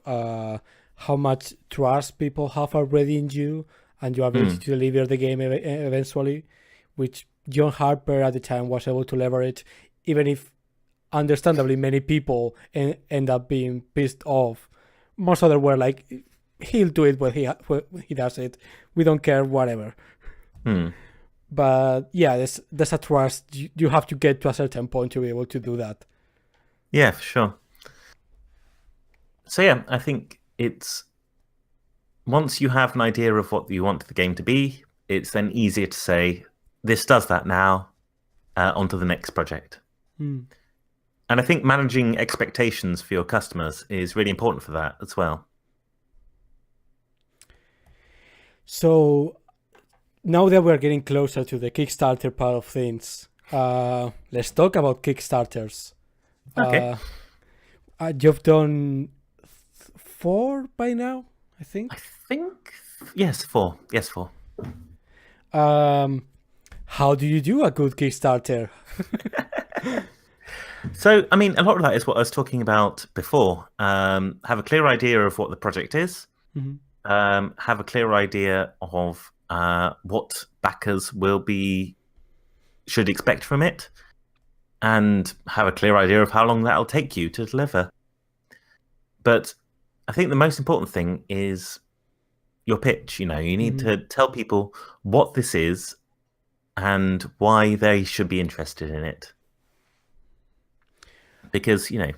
how much trust people have already in you and your ability to deliver the game eventually, which John Harper at the time was able to leverage, even if understandably many people end up being pissed off. Most of them were like, he'll do it when he does it. We don't care, whatever. But yeah, there's a trust. You have to get to a certain point to be able to do that. Yeah, for sure. So yeah, I think it's once you have an idea of what you want the game to be, it's then easier to say, this does that now, onto the next project. And I think managing expectations for your customers is really important for that as well. So now that we're getting closer to the Kickstarter part of things, let's talk about Kickstarters. Okay. You've done 4 by now, I think. Yes, 4. Yes, 4. How do you do a good Kickstarter? So, I mean, a lot of that is what I was talking about before. Have a clear idea of what the project is. Have a clear idea of what backers should expect from it, and have a clear idea of how long that'll take you to deliver. But I think the most important thing is your pitch. You know, you need to tell people what this is and why they should be interested in it. Because, you know,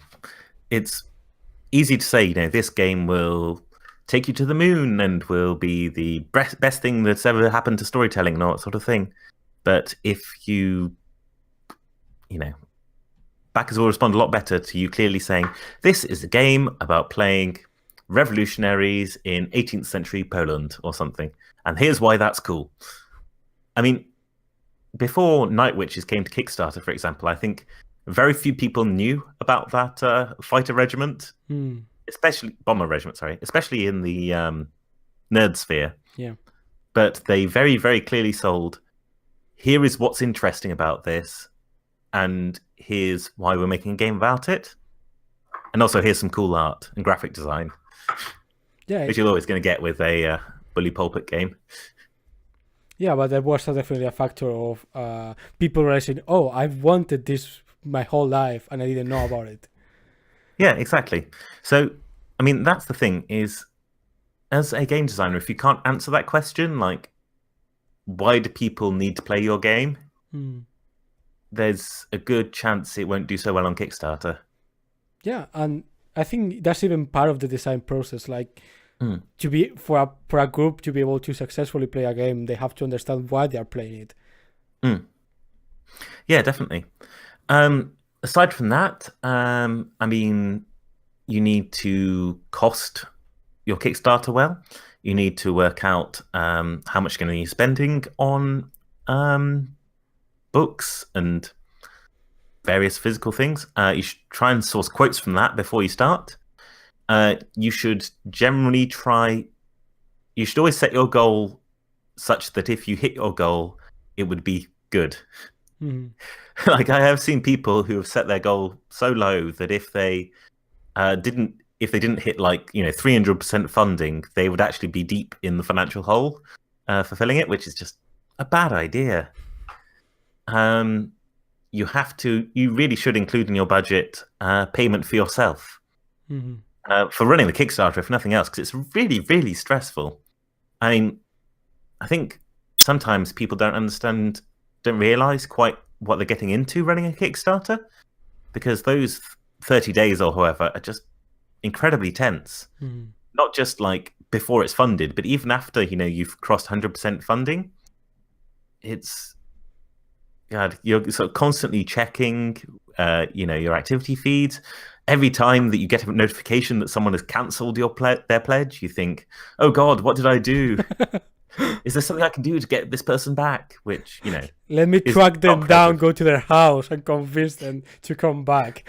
it's easy to say, you know, this game will take you to the moon and will be the best thing that's ever happened to storytelling and all that sort of thing. But if you know, backers will respond a lot better to you clearly saying, this is a game about playing revolutionaries in 18th century Poland or something. And here's why that's cool. I mean, before Night Witches came to Kickstarter, for example, I think Very few people knew about that fighter regiment, especially bomber regiment. Sorry, especially in the nerd sphere. Yeah. But they very, very clearly sold. Here is what's interesting about this, and here's why we're making a game about it. And also, here's some cool art and graphic design. Yeah. Which you're always going to get with a bully pulpit game. Yeah, but there was definitely a factor of people realizing, oh, I've wanted this my whole life and I didn't know about it. Yeah, exactly. So, I mean, that's the thing is, as a game designer, if you can't answer that question, like, why do people need to play your game? There's a good chance it won't do so well on Kickstarter. Yeah, and I think that's even part of the design process. Like, to be for a group to be able to successfully play a game, they have to understand why they are playing it. Yeah, definitely. Aside from that, I mean, you need to cost your Kickstarter well. You need to work out how much you're going to be spending on books and various physical things. You should try and source quotes from that before you start. You should generally you should always set your goal such that if you hit your goal, it would be good. Like, I have seen people who have set their goal so low that if they didn't hit, like, 300% funding, they would actually be deep in the financial hole fulfilling it, which is just a bad idea. You really should include in your budget payment for yourself. For running the Kickstarter, if nothing else, because it's really, really stressful. I mean, I think sometimes people don't realize quite what they're getting into running a Kickstarter, because those 30 days or however are just incredibly tense. Not just like before it's funded, but even after, you've crossed 100% funding. It's, God, you're sort of constantly checking, your activity feeds. Every time that you get a notification that someone has cancelled their pledge, you think, "Oh God, what did I do? Is there something I can do to get this person back?" Which, let me track them down, go to their house, and convince them to come back.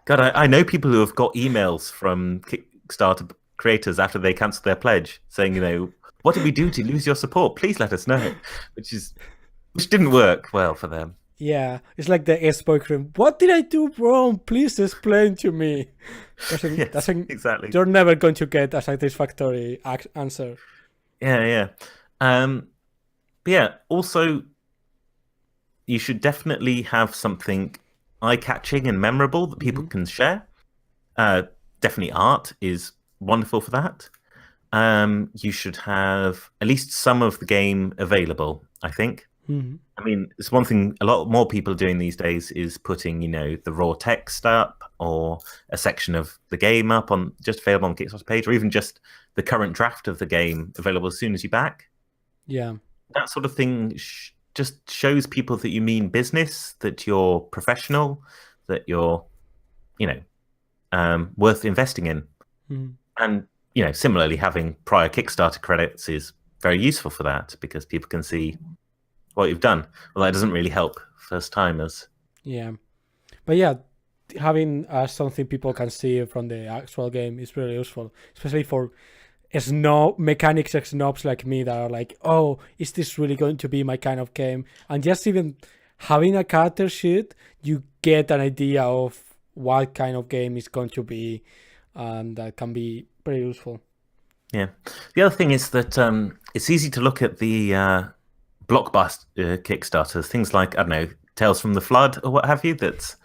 God, I know people who have got emails from Kickstarter creators after they cancelled their pledge, saying, "What did we do to lose your support? Please let us know." Which didn't work well for them. Yeah, it's like the ex-boyfriend. What did I do wrong? Please explain to me. Exactly. You're never going to get a satisfactory answer. Yeah. But yeah, also, you should definitely have something eye-catching and memorable that people can share. Definitely art is wonderful for that. You should have at least some of the game available, I think. I mean, it's one thing a lot more people are doing these days is putting, the raw text up, or a section of the game up on just available on the Kickstarter page, or even just the current draft of the game available as soon as you back. Yeah. That sort of thing just shows people that you mean business, that you're professional, that you're, worth investing in. And, similarly, having prior Kickstarter credits is very useful for that, because people can see what you've done. Well, that doesn't really help first timers. Yeah, but yeah, having something people can see from the actual game is really useful, especially for mechanics snobs like me that are like, "Oh, is this really going to be my kind of game?" And just even having a character sheet, you get an idea of what kind of game it's going to be, and that can be pretty useful. Yeah. The other thing is that it's easy to look at the blockbuster Kickstarters, things like, I don't know, Tales from the Flood or what have you, that's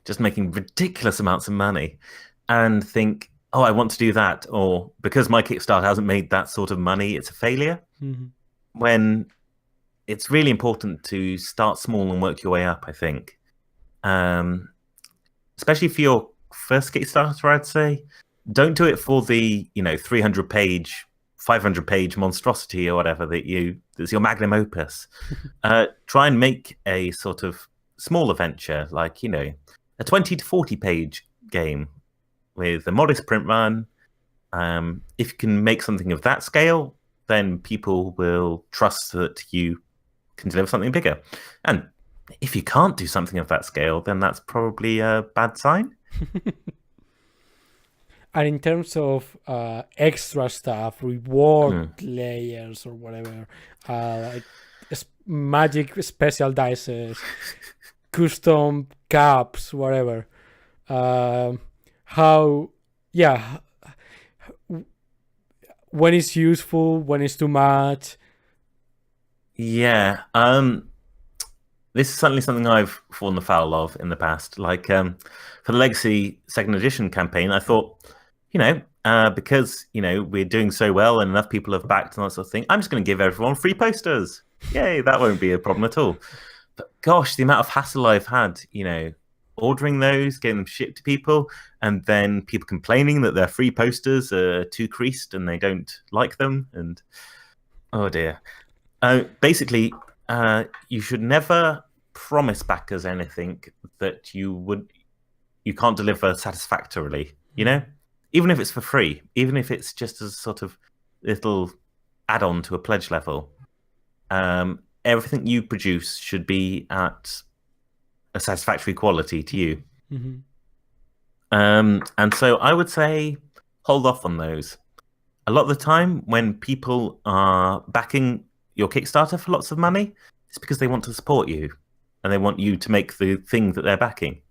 just making ridiculous amounts of money, and think, "Oh, I want to do that," or because my Kickstarter hasn't made that sort of money, it's a failure. When it's really important to start small and work your way up, I think. Especially for your first Kickstarter, I'd say. Don't do it for the 300-page, 500-page monstrosity or whatever that's your magnum opus. Try and make a sort of smaller venture, like a 20 to 40-page game with a modest print run. If you can make something of that scale, then people will trust that you can deliver something bigger. And if you can't do something of that scale, then that's probably a bad sign. And in terms of extra stuff, reward layers or whatever, like magic special dices, custom caps, whatever. How, yeah, when it's useful, when it's too much. Yeah. This is certainly something I've fallen afoul of in the past. Like for the Legacy Second Edition campaign, I thought, because we're doing so well and enough people have backed and that sort of thing, I'm just going to give everyone free posters. Yay, that won't be a problem at all. But gosh, the amount of hassle I've had, ordering those, getting them shipped to people, and then people complaining that their free posters are too creased and they don't like them. And oh dear. Basically, you should never promise backers anything that you can't deliver satisfactorily. Even if it's for free, even if it's just as a sort of little add-on to a pledge level. Everything you produce should be at a satisfactory quality to you. Mm-hmm. And so I would say hold off on those. A lot of the time when people are backing your Kickstarter for lots of money, it's because they want to support you and they want you to make the thing that they're backing.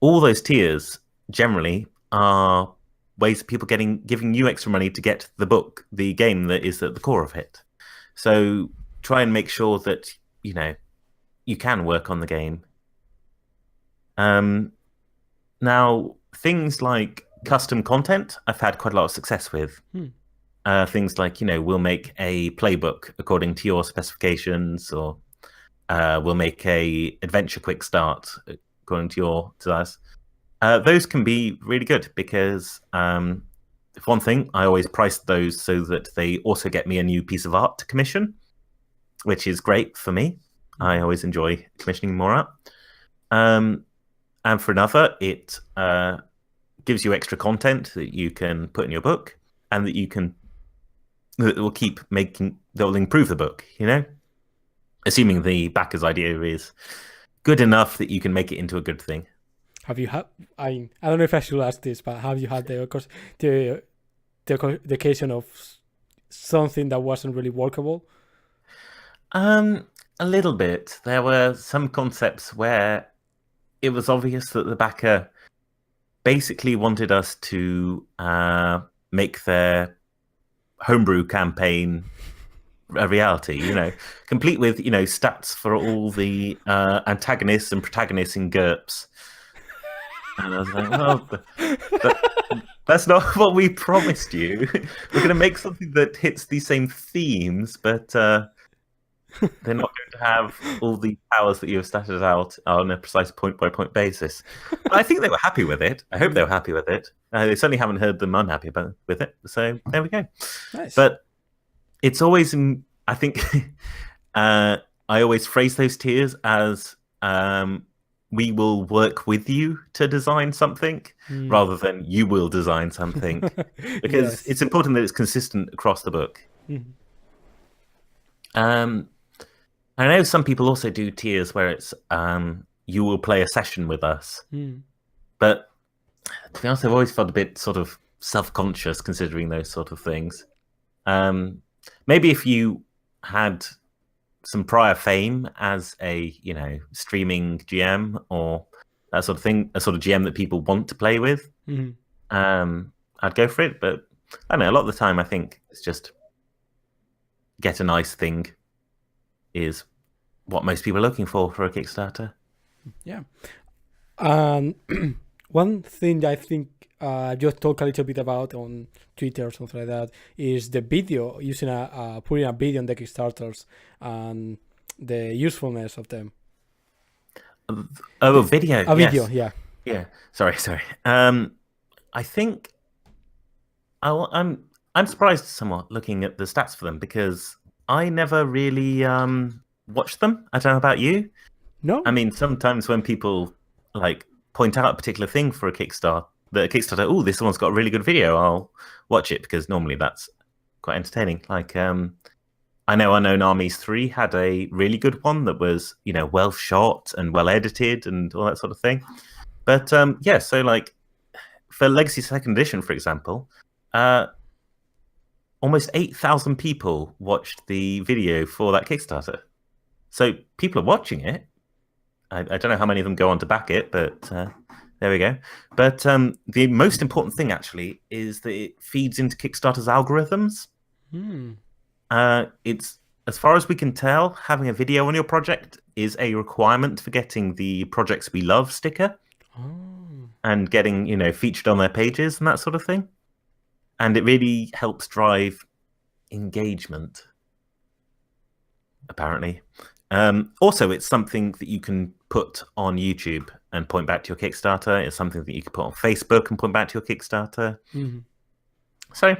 All those tiers generally are ways of people giving you extra money to get the book, the game that is at the core of it. So try and make sure that you can work on the game. Now, things like custom content, I've had quite a lot of success with. Things like, we'll make a playbook according to your specifications, or we'll make a adventure quick start according to your desires. Those can be really good because, if one thing, I always price those so that they also get me a new piece of art to commission, which is great for me. I always enjoy commissioning more art. And for another, it gives you extra content that you can put in your book and that will keep that will improve the book, assuming the backer's idea is good enough that you can make it into a good thing. Have you had, I don't know if I should ask this, but have you had the occasion of something that wasn't really workable? A little bit. There were some concepts where it was obvious that the backer basically wanted us to make their homebrew campaign a reality, complete with, stats for all the antagonists and protagonists in GURPS. And I was like, well, that's not what we promised you. We're going to make something that hits the same themes, but they're not going to have all the powers that you have statted out on a precise point-by-point basis. But I think they were happy with it. I hope they were happy with it. They certainly haven't heard them unhappy with it. So there we go. Nice. But it's always, I think, I always phrase those tiers as we will work with you to design something rather than you will design something. Because it's important that it's consistent across the book. I know some people also do tiers where it's you will play a session with us. But to be honest, I've always felt a bit sort of self-conscious considering those sort of things. Maybe if you had some prior fame as a streaming GM or that sort of thing, a sort of GM that people want to play with, I'd go for it. But I don't know, a lot of the time I think it's just get a nice thing is what most people are looking for a Kickstarter. Yeah. One thing I think just talk a little bit about on Twitter or something like that is the video, using putting a video on the Kickstarters and the usefulness of them. Oh, a video. A video, yeah. Yeah. Sorry. I think I'm surprised somewhat looking at the stats for them because I never really watched them. I don't know about you. No. I mean, sometimes when people point out a particular thing for a Kickstarter, oh, this one's got a really good video, I'll watch it because normally that's quite entertaining. I know Unknown Armies 3 had a really good one that was, well shot and well edited and all that sort of thing. But yeah, so like for Legacy Second Edition, for example, almost 8,000 people watched the video for that Kickstarter. So people are watching it. I don't know how many of them go on to back it, but there we go. But the most important thing, actually, is that it feeds into Kickstarter's algorithms. It's, as far as we can tell, having a video on your project is a requirement for getting the Projects We Love sticker and getting, featured on their pages and that sort of thing. And it really helps drive engagement, apparently. Also, it's something that you can put on YouTube and point back to your Kickstarter. It's something that you can put on Facebook and point back to your Kickstarter. So,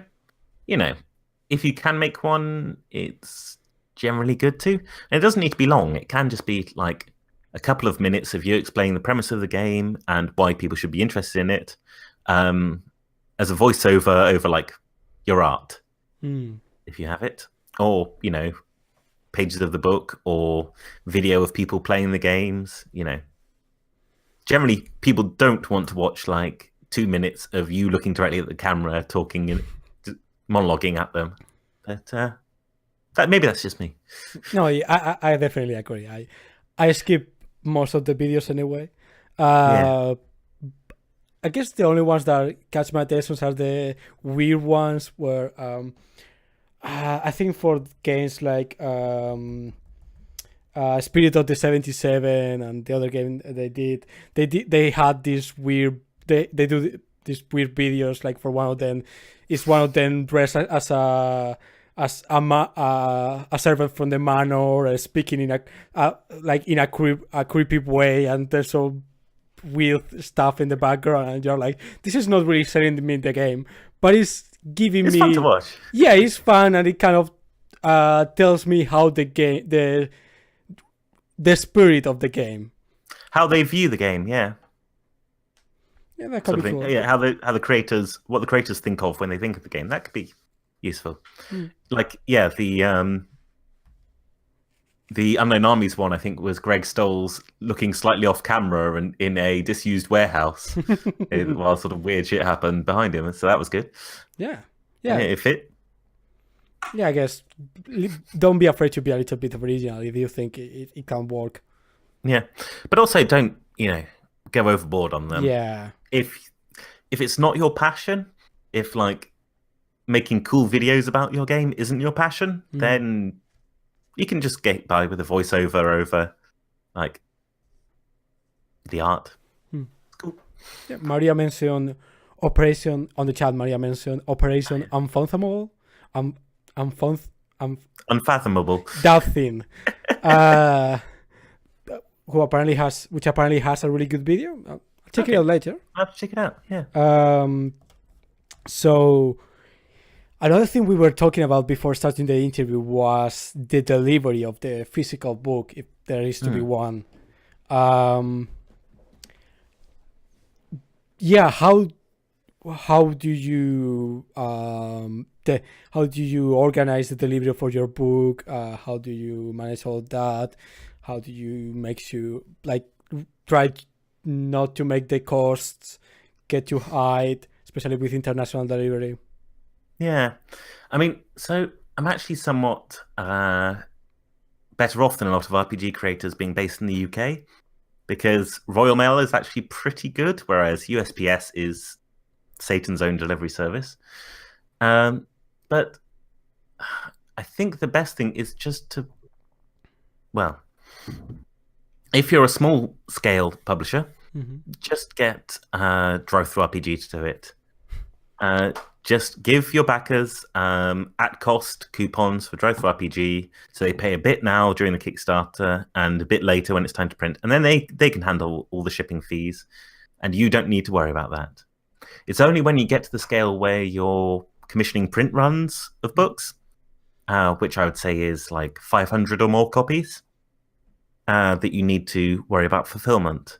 if you can make one, it's generally good too. And it doesn't need to be long. It can just be like a couple of minutes of you explaining the premise of the game and why people should be interested in it, as a voiceover over like your art, if you have it, or pages of the book or video of people playing the games. Generally people don't want to watch like 2 minutes of you looking directly at the camera, talking and monologuing at them. But maybe that's just me. No, I definitely agree. I skip most of the videos anyway. I guess the only ones that catch my attention are the weird ones where I think for games like Spirit of the 77 and the other game they had this weird they do these weird videos. Like for one of them is one of them dressed as a servant from the manor, speaking in a creepy way, and there's so weird stuff in the background, and you're like, this is not really selling me the game, but it's giving It's me fun to watch. Yeah, it's fun, and it kind of tells me how the game, the spirit of the game, how they view the game. Yeah, that could be cool. Yeah, how the creators, what the creators think of when they think of the game, that could be useful. Like, yeah, the Unknown Armies one, I think, was Greg Stolz looking slightly off camera and in a disused warehouse while sort of weird shit happened behind him. So that was good. Yeah, it fit. Yeah, I guess don't be afraid to be a little bit original if you think it can work. Yeah, but also don't go overboard on them. Yeah, if it's not your passion, if like making cool videos about your game isn't your passion, then you can just get by with a voiceover over like the art. Cool. Yeah, Maria mentioned Operation on the chat. Maria mentioned Operation Unfathomable. Unfathomable. That thing. Which apparently has a really good video. I'll check it out later. I'll have to check it out. Yeah. So another thing we were talking about before starting the interview was the delivery of the physical book, if there is to be one. Yeah, how do you organize the delivery for your book? How do you manage all that? How do you make sure, like, try not to make the costs get too high, especially with international delivery? Yeah, I mean, so I'm actually somewhat better off than a lot of RPG creators being based in the UK, because Royal Mail is actually pretty good, whereas USPS is Satan's own delivery service. But I think the best thing is just to, well, if you're a small scale publisher, just get Drive-Thru RPG to do it. Just give your backers at cost coupons for Drive-Thru RPG, so they pay a bit now during the Kickstarter and a bit later when it's time to print, and then they can handle all the shipping fees, and you don't need to worry about that. It's only when you get to the scale where you're commissioning print runs of books, which I would say is like 500 or more copies, that you need to worry about fulfillment.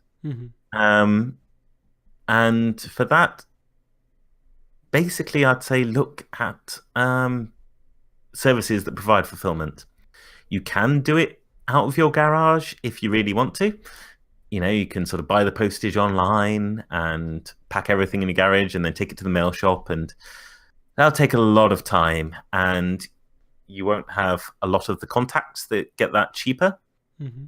And for that, basically, I'd say look at services that provide fulfillment. You can do it out of your garage if you really want to. You can sort of buy the postage online and pack everything in your garage and then take it to the mail shop, and that'll take a lot of time, and you won't have a lot of the contacts that get that cheaper. Mm-hmm.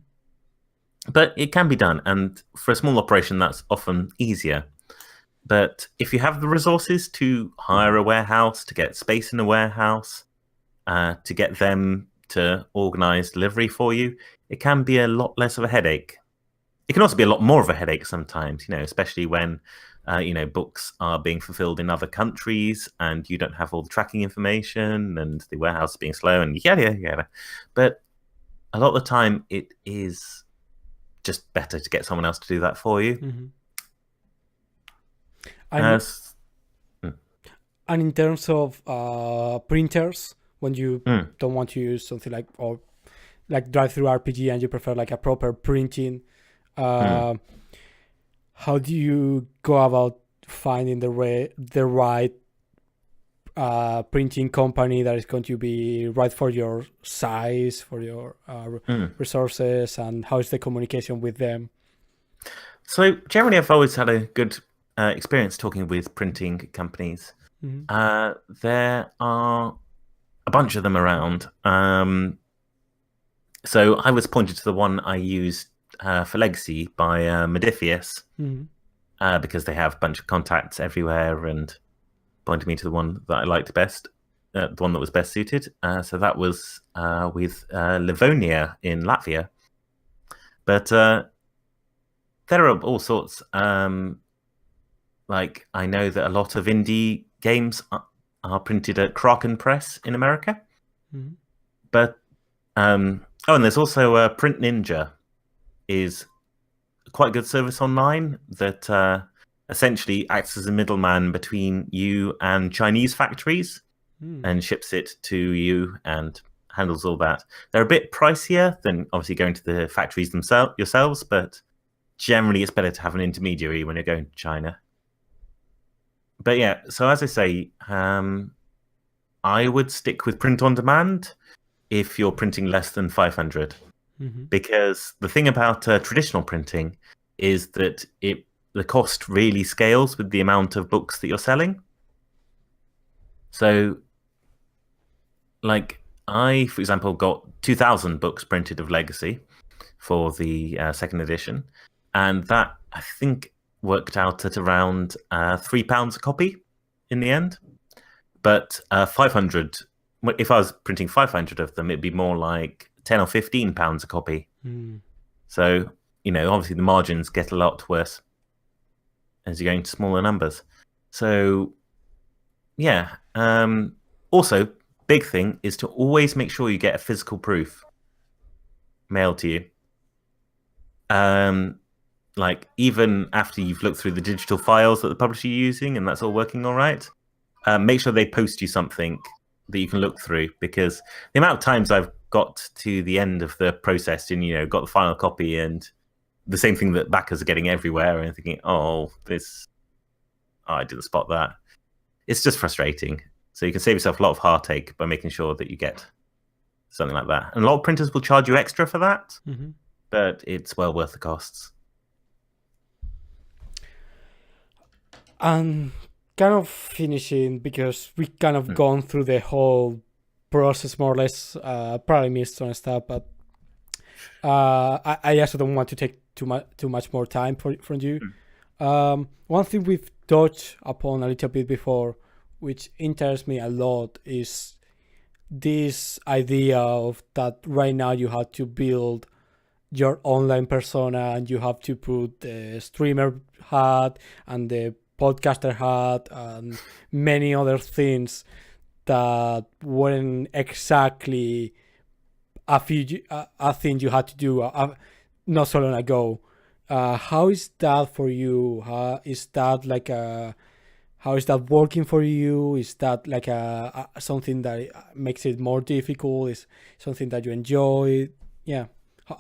But it can be done, and for a small operation, that's often easier. But if you have the resources to hire a warehouse, to get space in a warehouse, to get them to organize delivery for you, it can be a lot less of a headache. It can also be a lot more of a headache sometimes, especially when, books are being fulfilled in other countries and you don't have all the tracking information and the warehouse is being slow and yada, yada. But a lot of the time, it is just better to get someone else to do that for you. Mm-hmm. And in terms of printers, when you don't want to use something like drive-through RPG and you prefer like a proper printing, how do you go about finding the right printing company that is going to be right for your size, for your resources, and how is the communication with them? So generally, I've always had a good experience talking with printing companies. Mm-hmm. There are a bunch of them around. So I was pointed to the one I used for Legacy by Modifius, because they have a bunch of contacts everywhere, and pointed me to the one that I liked best, the one that was best suited. So that was with Livonia in Latvia. But there are all sorts. Like, I know that a lot of indie games are printed at Kraken Press in America. Mm-hmm. But and there's also Print Ninja is quite a good service online that essentially acts as a middleman between you and Chinese factories and ships it to you and handles all that. They're a bit pricier than obviously going to the factories yourselves, but generally it's better to have an intermediary when you're going to China. But yeah, so as I say, I would stick with print on demand if you're printing less than 500. Because the thing about traditional printing is that the cost really scales with the amount of books that you're selling. So, like, I, for example, got 2,000 books printed of Legacy for the second edition, and that, I think, worked out at around £3 a copy in the end. But 500, if I was printing 500 of them, it'd be more like £10 or £15 a copy. So, obviously the margins get a lot worse as you're going to smaller numbers. So, yeah. Also, big thing is to always make sure you get a physical proof mailed to you. Like, even after you've looked through the digital files that the publisher is using and that's all working all right, make sure they post you something that you can look through, because the amount of times I've got to the end of the process and, got the final copy and the same thing that backers are getting everywhere and thinking, I didn't spot that. It's just frustrating. So you can save yourself a lot of heartache by making sure that you get something like that. And a lot of printers will charge you extra for that, but it's well worth the costs. And kind of finishing, because we kind of gone through the whole process more or less, probably missed some stuff, but I also don't want to take too much more time from you. One thing we've touched upon a little bit before, which interests me a lot, is this idea of that right now you have to build your online persona and you have to put the streamer hat and the podcaster hat and many other things that weren't exactly a thing you had to do not so long ago. How is that for you? How is that working for you? Is that like something that makes it more difficult? Is something that you enjoy? Yeah.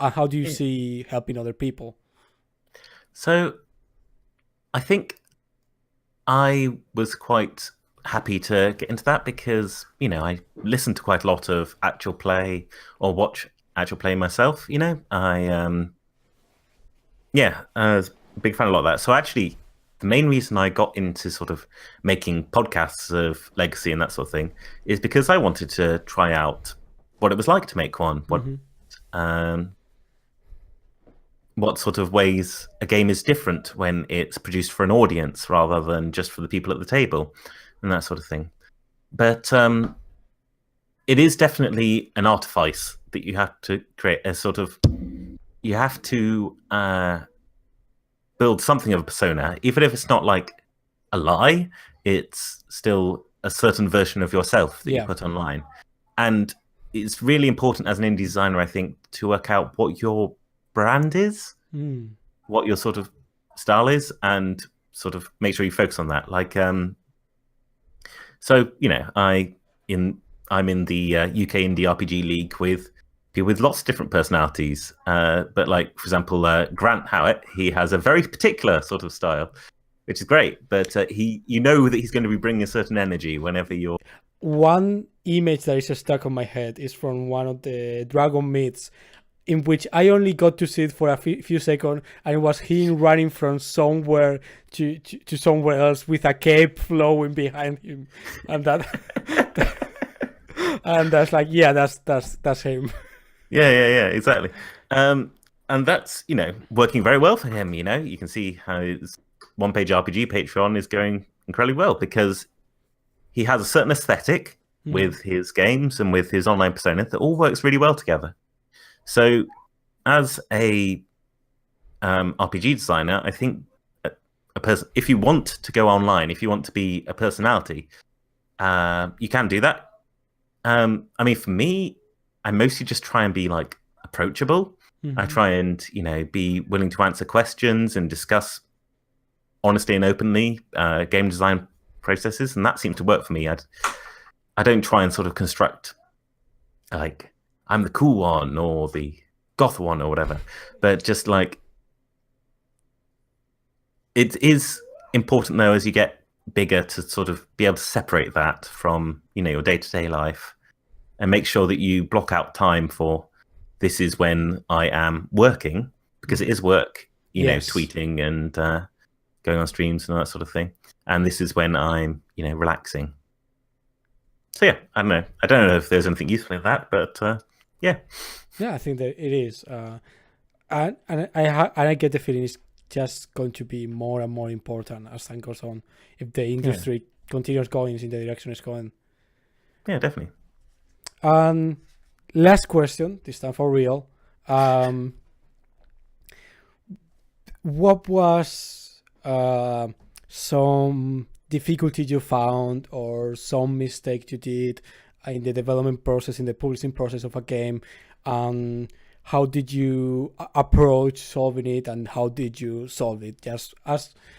How do you see helping other people? So I think I was quite happy to get into that because, I listen to quite a lot of actual play or watch actual play myself. I was a big fan of a lot of that. So actually, the main reason I got into sort of making podcasts of Legacy and that sort of thing is because I wanted to try out what it was like to make one, what sort of ways a game is different when it's produced for an audience rather than just for the people at the table and that sort of thing. But it is definitely an artifice that you have to create you have to build something of a persona, even if it's not like a lie, it's still a certain version of yourself that you put online. And it's really important as an indie designer, I think, to work out what your brand is, what your sort of style is, and sort of make sure you focus on that. Like, I'm in the UK Indie RPG League with people with lots of different personalities. But like, for example, Grant Howitt, he has a very particular sort of style, which is great. But that he's going to be bringing a certain energy whenever you're. One image that is stuck on my head is from one of the Dragon meets, in which I only got to see it for a few seconds, and it was him running from somewhere to somewhere else with a cape flowing behind him, and and that's like, that's him. Yeah, exactly. And that's working very well for him. You can see how his one-page RPG Patreon is going incredibly well because he has a certain aesthetic with his games and with his online persona that all works really well together. So, as a RPG designer, I think a person, if you want to go online, if you want to be a personality, you can do that. I mean, for me, I mostly just try and be like approachable. I try and be willing to answer questions and discuss honestly and openly game design processes, and that seemed to work for me. I don't try and sort of construct like I'm the cool one or the goth one or whatever, but just like it is important though as you get bigger to sort of be able to separate that from your day-to-day life and make sure that you block out time for this is when I am working, because it is work, tweeting and going on streams and that sort of thing, and this is when I'm relaxing. So yeah, I don't know. I don't know if there's anything useful in that, but yeah. Yeah, I think that it is. And I get the feeling it's just going to be more and more important as time goes on if the industry continues going in the direction it's going. Yeah, definitely. Last question, this time for real. What was some difficulty you found or some mistake you did in the development process, in the publishing process of a game? How did you approach solving it, and how did you solve it? Just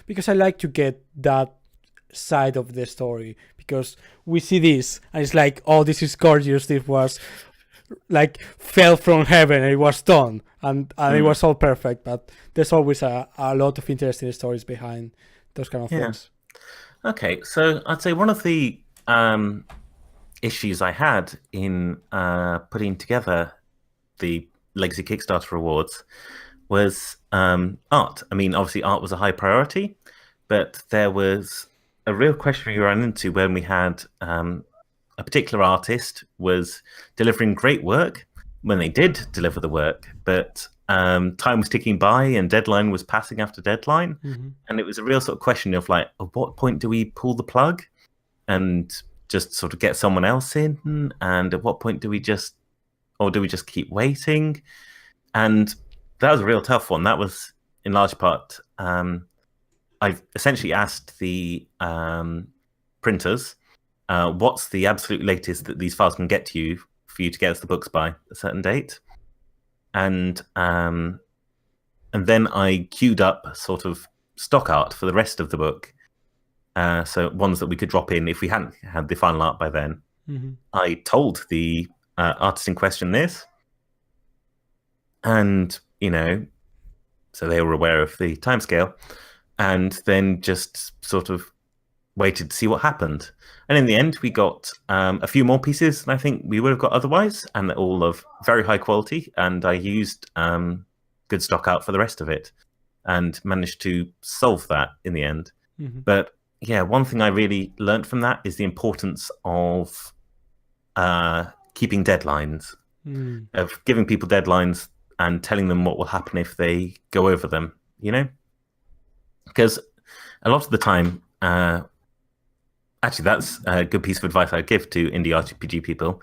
because I like to get that side of the story, because we see this and it's like, oh, this is gorgeous, this was like fell from heaven and it was done and it was all perfect, but there's always a lot of interesting stories behind those kind of things. Okay, so I'd say one of the issues I had in putting together the Legacy Kickstarter rewards was art. I mean, obviously art was a high priority, but there was a real question we ran into when we had a particular artist was delivering great work when they did deliver the work, but time was ticking by and deadline was passing after deadline. And it was a real sort of question of like, at what point do we pull the plug and just sort of get someone else in? And at what point do we just keep waiting? And that was a real tough one. That was in large part, I essentially asked the printers, what's the absolute latest that these files can get to you for you to get us the books by a certain date? And then I queued up sort of stock art for the rest of the book. So ones that we could drop in if we hadn't had the final art by then. I told the artist in question this. And, so they were aware of the timescale. And then just sort of waited to see what happened. And in the end, we got a few more pieces than I think we would have got otherwise, and they're all of very high quality. And I used good stock out for the rest of it and managed to solve that in the end. Mm-hmm. But yeah, one thing I really learned from that is the importance of keeping deadlines, of giving people deadlines and telling them what will happen if they go over them, you know? Because a lot of the time, actually, that's a good piece of advice I'd give to indie RPG people,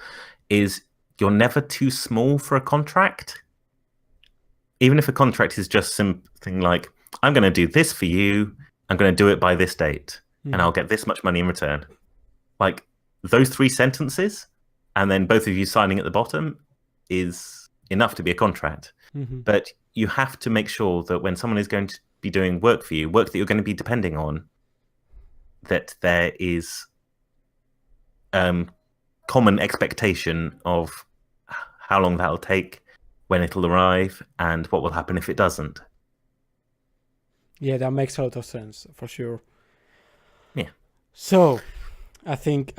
is you're never too small for a contract. Even if a contract is just something like, I'm going to do this for you, I'm going to do it by this date, and I'll get this much money in return. Like, those 3 sentences, and then both of you signing at the bottom is enough to be a contract. Mm-hmm. But you have to make sure that when someone is going to be doing work for you, work that you're going to be depending on, that there is common expectation of how long that'll take, when it'll arrive, and what will happen if it doesn't. Yeah, that makes a lot of sense, for sure. Yeah. So, I think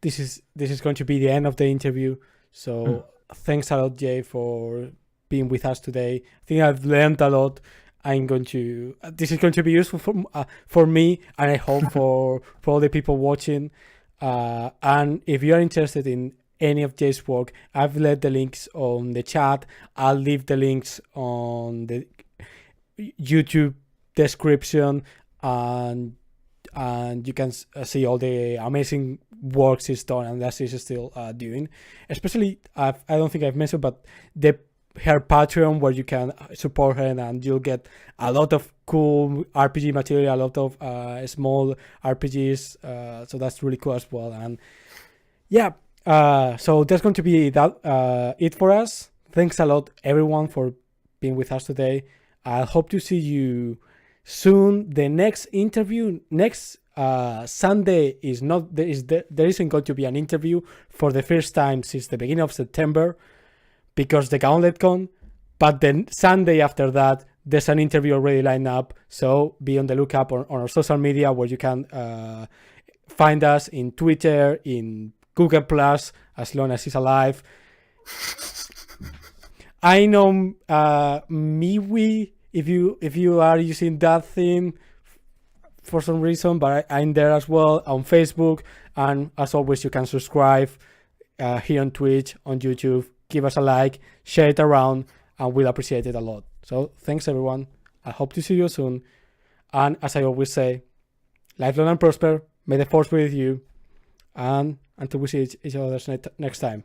this is going to be the end of the interview. So, thanks a lot, Jay, for being with us today. I think I've learned a lot. This is going to be useful for me, and I hope for all the people watching. And if you are interested in any of Jay's work, I've left the links on the chat. I'll leave the links on the YouTube description, and you can see all the amazing works he's done and that he's still doing. Especially, I don't think I've mentioned, but her Patreon, where you can support her and you'll get a lot of cool RPG material, a lot of small RPGs. So that's really cool as well. And yeah, so that's going to be that it for us. Thanks a lot, everyone, for being with us today. I hope to see you soon. The next interview next Sunday is not there isn't going to be an interview for the first time since the beginning of September, because the Gauntlet Con, but then Sunday after that, there's an interview already lined up. So be on the lookout on our social media, where you can find us in Twitter, in Google Plus, as long as it's alive. I know MeWe, if you are using that theme for some reason, but I'm there as well on Facebook. And as always, you can subscribe here on Twitch, on YouTube. Give us a like, share it around, and we'll appreciate it a lot. So thanks, everyone. I hope to see you soon. And as I always say, live long and prosper. May the force be with you. And until we see each other next time.